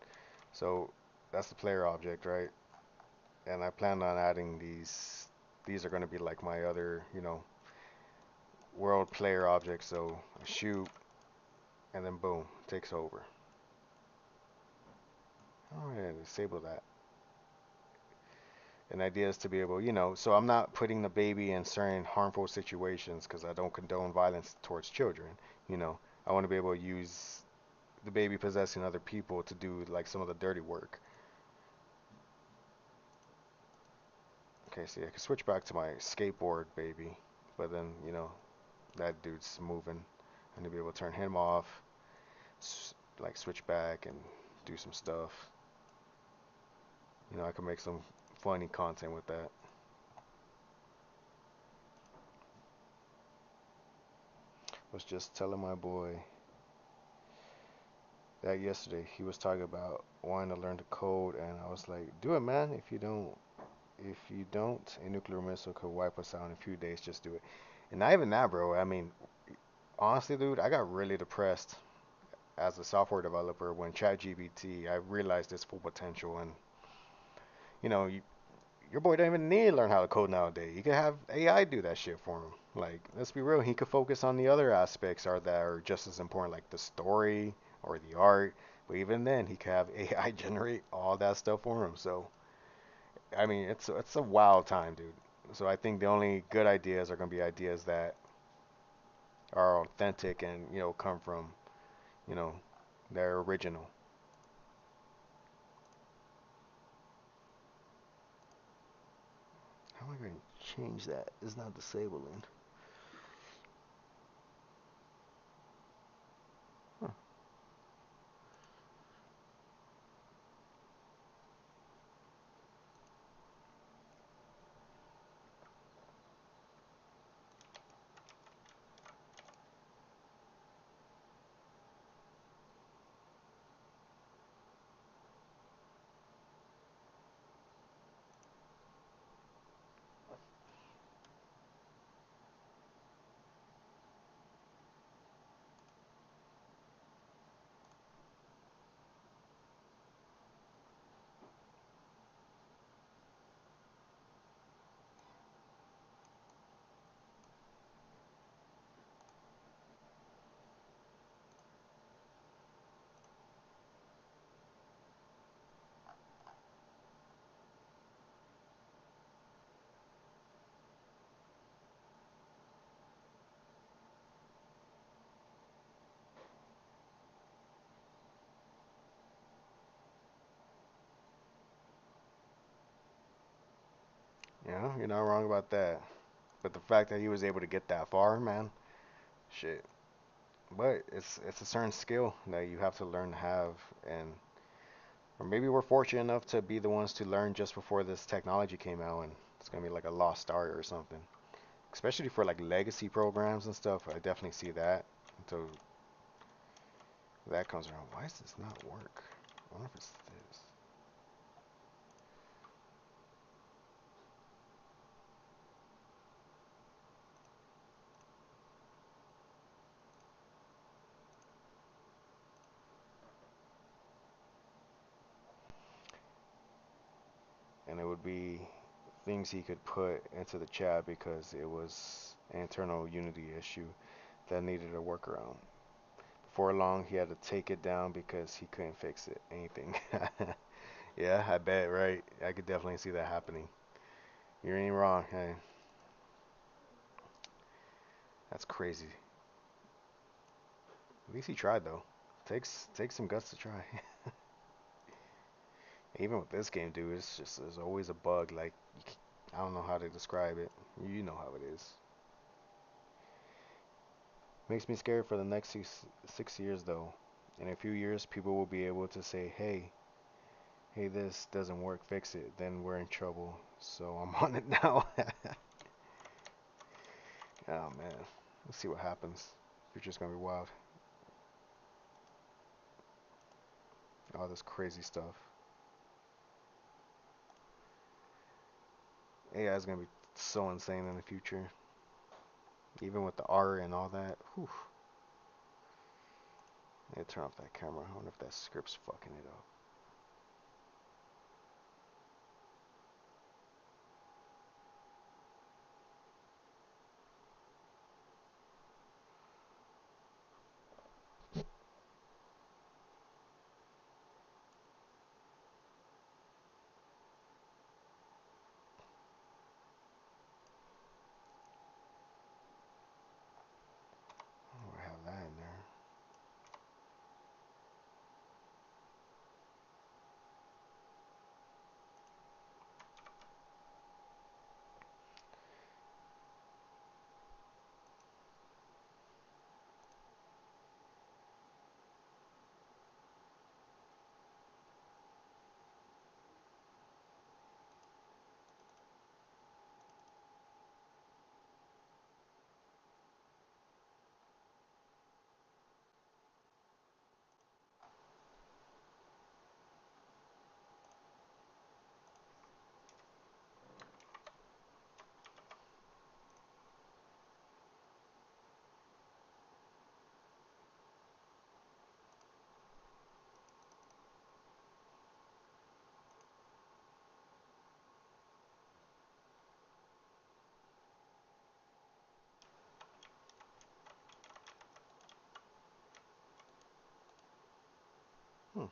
So that's the player object, right? And I plan on adding these. These are going to be like my other, world player objects. So I shoot, and then boom, takes over. Oh yeah, disable that. And the idea is to be able, so I'm not putting the baby in certain harmful situations because I don't condone violence towards children. You know, I want to be able to use the baby possessing other people to do like some of the dirty work. Okay, see, I can switch back to my skateboard baby, but then, that dude's moving. I need to be able to turn him off, like switch back and do some stuff. I can make some funny content with that. Was just telling my boy that yesterday. He was talking about wanting to learn to code, and I was like, "Do it, man. If you don't, a nuclear missile could wipe us out in a few days. Just do it." And not even that, bro. I mean, honestly, dude, I got really depressed as a software developer when ChatGPT, I realized its full potential, and you know, you, your boy don't even need to learn how to code nowadays. You could have AI do that shit for him. Like, let's be real, he could focus on the other aspects are that are just as important, like the story or the art. But even then, he could have AI generate all that stuff for him. So, I mean, it's a wild time, dude. So I think the only good ideas are gonna be ideas that are authentic and come from you know they're original. How am I going to change that? It's not disabling. Huh. You're not wrong about that. But the fact that he was able to get that far, man, shit. But it's a certain skill that you have to learn to have, and or maybe we're fortunate enough to be the ones to learn just before this technology came out, and It's gonna be like a lost art or something. Especially for like legacy programs and stuff. I definitely see that. Until that comes around. Why does this not work? I wonder if it's this. And it would be things he could put into the chat because it was an internal Unity issue that needed a workaround. Before long, he had to take it down because he couldn't fix it. Anything. Yeah, I bet, right? I could definitely see that happening. You ain't wrong. Hey, that's crazy. At least he tried though. Takes some guts to try. Even with this game, dude, it's just there's always a bug. Like I don't know how to describe it. You know how it is. Makes me scared for the next 6 years though. In a few years, people will be able to say, hey, this doesn't work, fix it. Then we're in trouble. So I'm on it now. Oh man, let's see what happens. Future's gonna be wild. All this crazy stuff. AI is gonna be so insane in the future. Even with the art and all that. Whew. I need to turn off that camera. I wonder if that script's fucking it up. Oh, I have that in there. Hmm.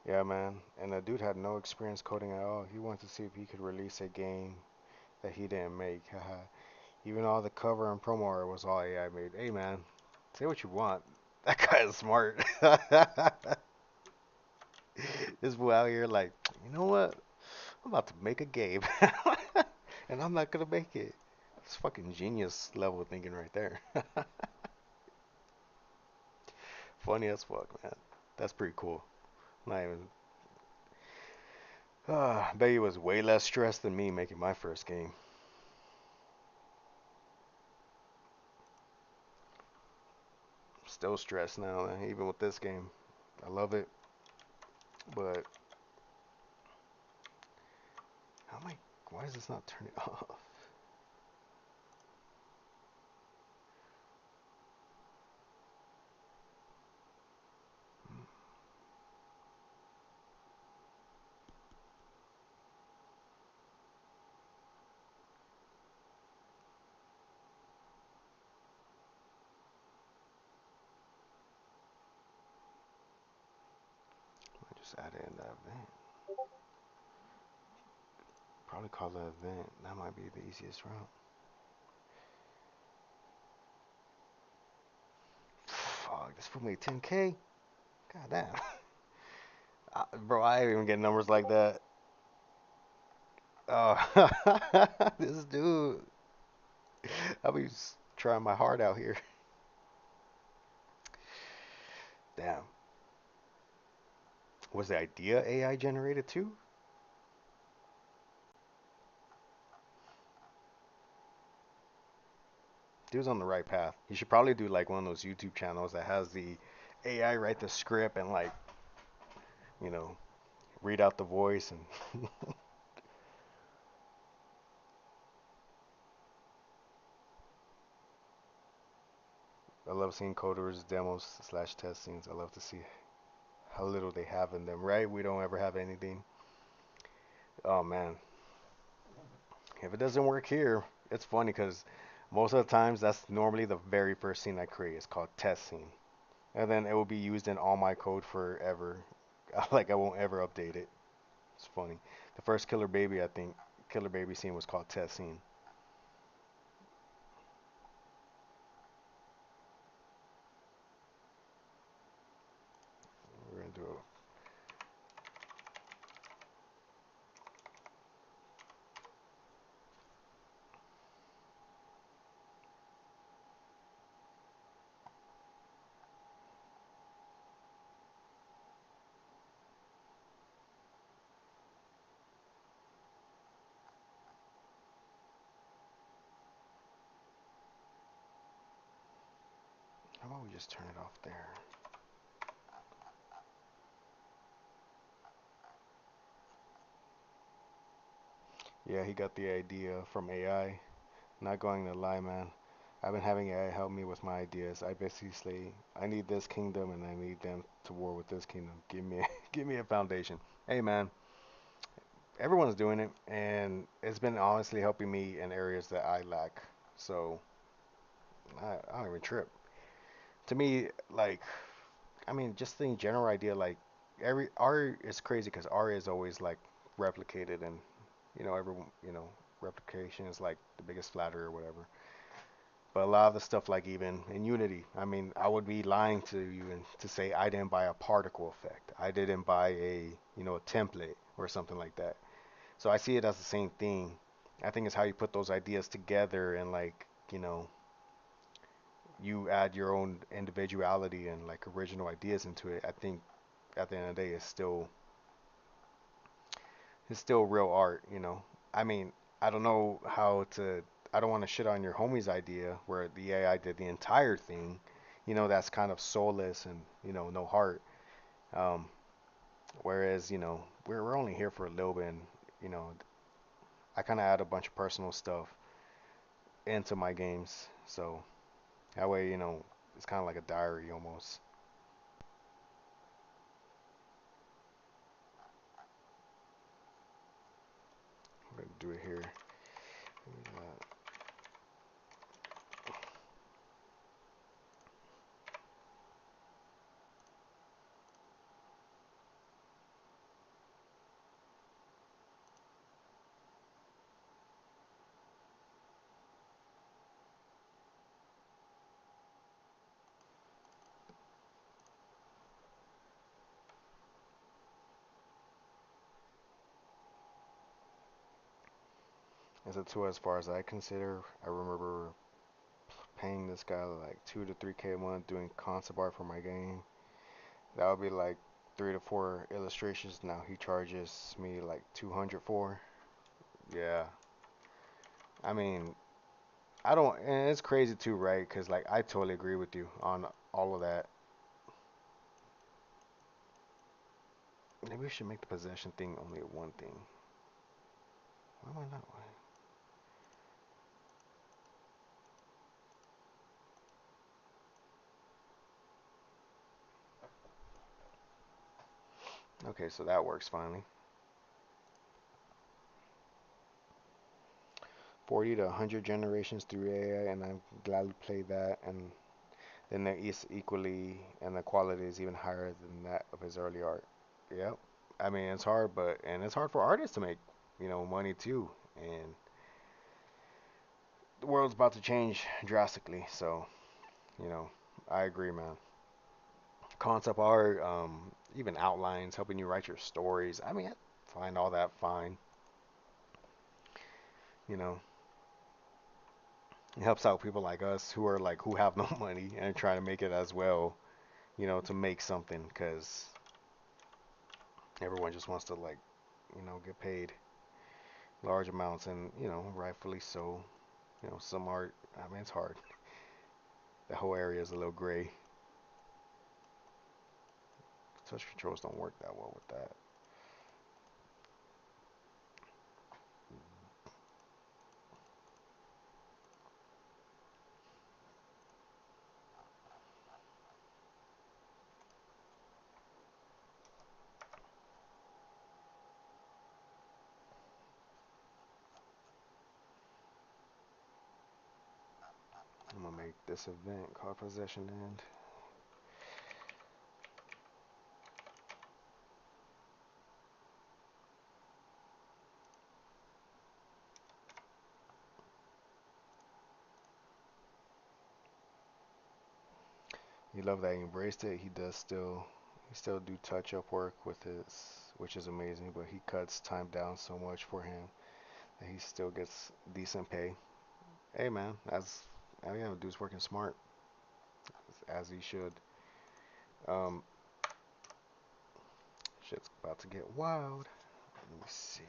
Yeah, man. And the dude had no experience coding at all. He wanted to see if he could release a game that he didn't make. Haha. Even all the cover and promo art was all AI made. Hey, man, say what you want. That guy is smart. This boy out here like, you know what? I'm about to make a game, and I'm not gonna make it. It's fucking genius level of thinking right there. Funny as fuck, man. That's pretty cool. Not even. I bet he was way less stressed than me making my first game. Still stressed now, man, even with this game. I love it, but how am I? Why is this not turning off? I just added in that event. Probably call the event. That might be the easiest route. Fuck, this fool made 10K. God damn. Bro, I ain't even get numbers like that. Oh, this dude. I'll be trying my heart out here. Damn. Was the idea AI generated too? Dude's on the right path. You should probably do like one of those YouTube channels that has the AI write the script and like, you know, read out the voice and I love seeing coders demos slash test scenes. I love to see how little they have in them, right? We don't ever have anything. Oh man, if it doesn't work here, it's funny because most of the times that's normally the very first scene I create. It's called test scene, and then it will be used in all my code forever. Like I won't ever update it. It's funny. The first Killer Baby, I think, Killer Baby scene was called test scene. We're gonna do it. How about we just turn it off there? Yeah, he got the idea from AI. Not going to lie, man. I've been having AI help me with my ideas. I basically say, I need this kingdom and I need them to war with this kingdom. Give me, give me a foundation. Hey, man, everyone's doing it, and it's been honestly helping me in areas that I lack. So I don't even trip. To me, like, I mean, just the general idea, like, every art is crazy because art is always like replicated, and everyone, replication is like the biggest flattery or whatever. But a lot of the stuff, like even in Unity, I mean, I would be lying to you and to say I didn't buy a particle effect. I didn't buy a template or something like that. So I see it as the same thing. I think it's how you put those ideas together and like, you add your own individuality and like original ideas into it. I think at the end of the day, it's still real art. I mean, I don't know how to. I don't want to shit on your homie's idea where the AI did the entire thing. That's kind of soulless and no heart. Um, whereas we're only here for a little bit, and you know I kind of add a bunch of personal stuff into my games, so that way it's kind of like a diary almost. I'm gonna do it here. As a tool, as far as I consider, I remember paying this guy like 2 to 3K a month doing concept art for my game. That would be like 3 to 4 illustrations. Now he charges me like 200 for. Yeah, I mean, I don't, and it's crazy too, right? Because like I totally agree with you on all of that. Maybe we should make the possession thing only one thing. Why am I not? Okay, so that works finally. 40 to 100 generations through AI, and I'm glad to play that. And then they're equally, and the quality is even higher than that of his early art. Yep. I mean, it's hard, and it's hard for artists to make. money too. And the world's about to change drastically. So, you know, I agree, man. Concept art, even outlines, helping you write your stories. I mean, I find all that fine. You know, it helps out people like us who are like who have no money and trying to make it as well. To make something because everyone just wants to like, get paid large amounts and rightfully so. Some art. I mean, it's hard. The whole area is a little gray. Touch controls don't work that well with that. I'm gonna make this event called Possession End. He loved that he embraced it. He still do touch up work with his, which is amazing. But he cuts time down so much for him that he still gets decent pay. Hey man, yeah, dude's working smart as he should. Um, Shit's about to get wild. Let me see.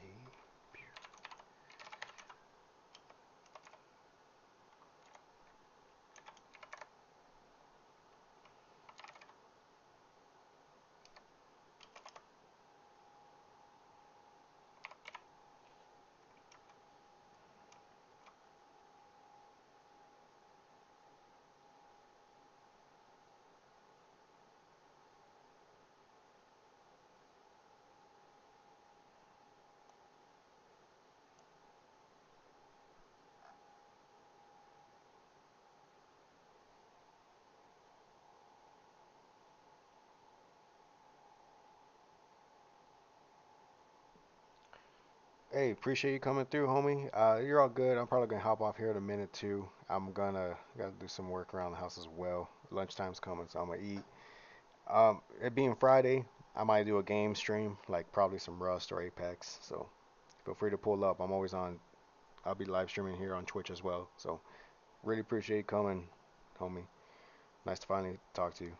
Hey, appreciate you coming through, homie. You're all good. I'm probably gonna hop off here in a minute too. I'm gonna gotta do some work around the house as well. Lunchtime's coming, so I'm gonna eat. It being Friday, I might do a game stream, like probably some Rust or Apex. So feel free to pull up. I'm always on. I'll be live streaming here on Twitch as well. So really appreciate you coming, homie. Nice to finally talk to you.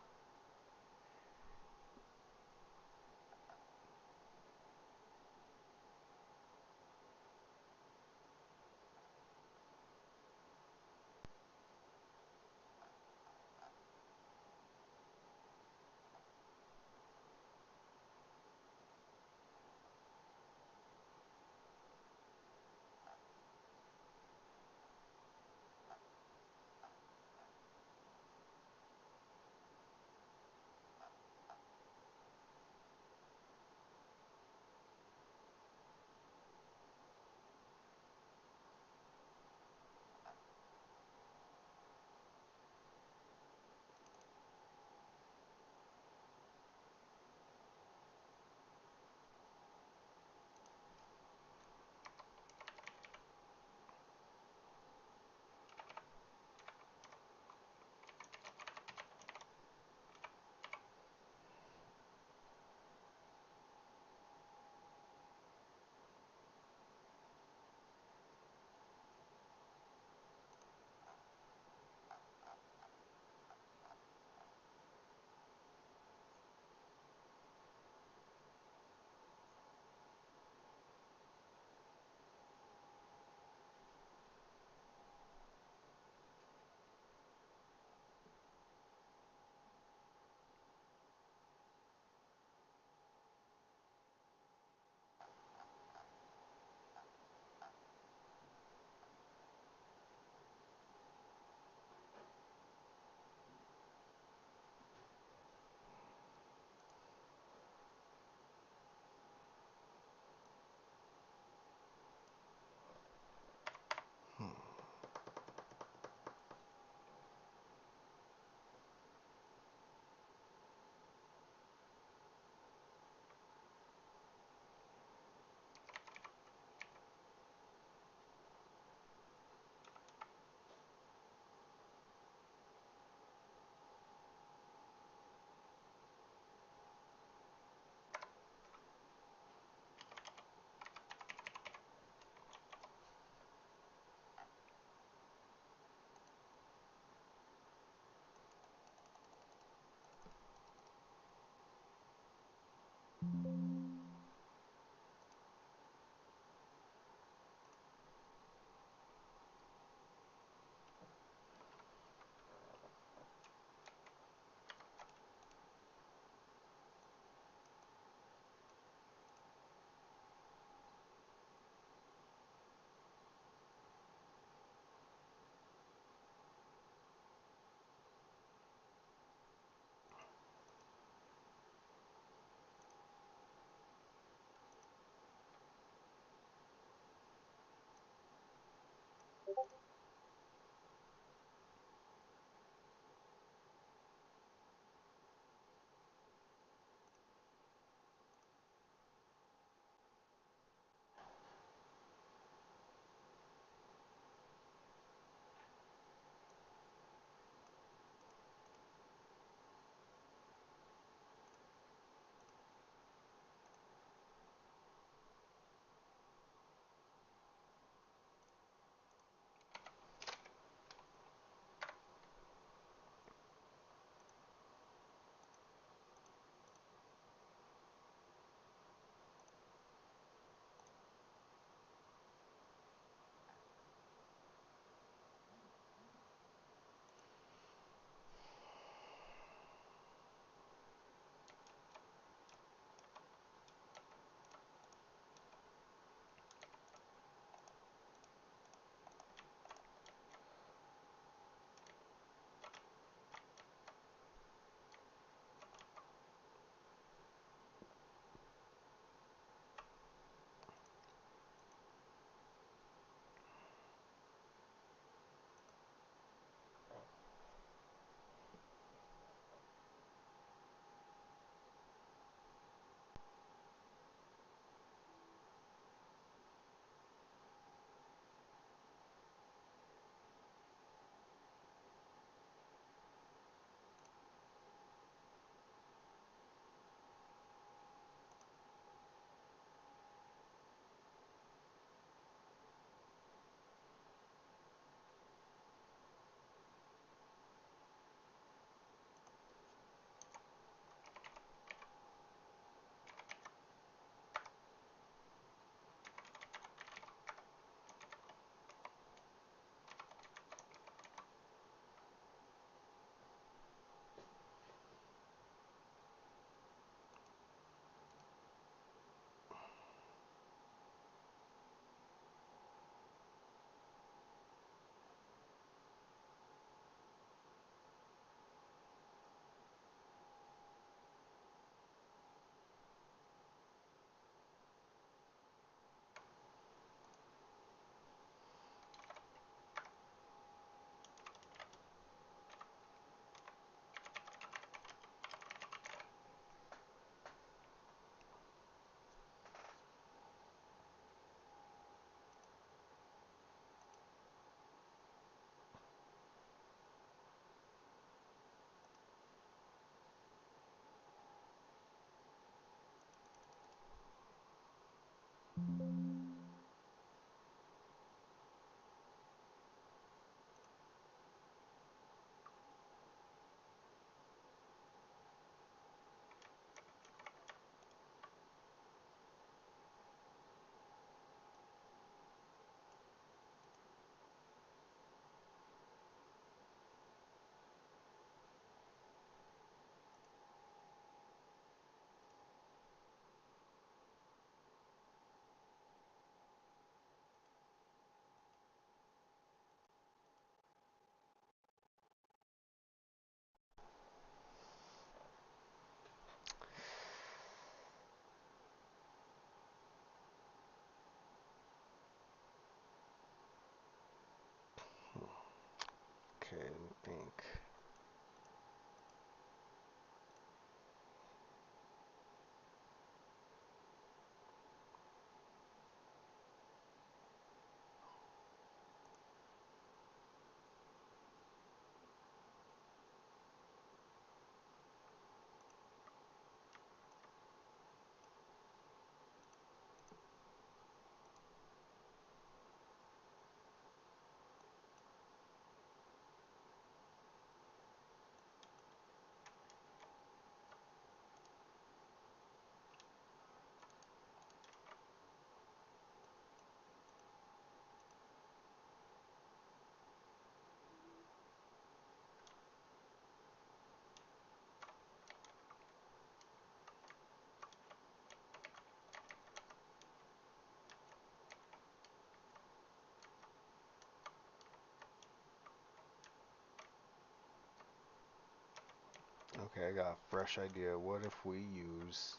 Okay, I got a fresh idea. What if we use...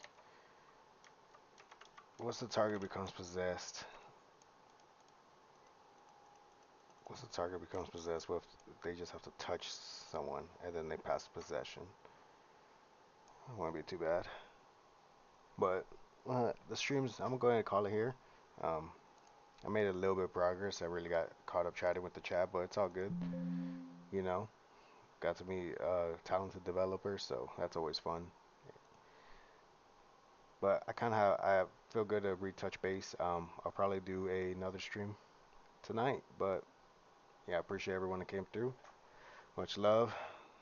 Once the target becomes possessed... Once the target becomes possessed, what if they just have to touch someone and then they pass possession? It won't be too bad. But the streams, I'm gonna go ahead and call it here. Um, I made a little bit of progress. I really got caught up chatting with the chat, but it's all good. You know, got to meet talented developers, so that's always fun. But I feel good to retouch base. I'll probably do another stream tonight. But yeah, I appreciate everyone that came through. Much love.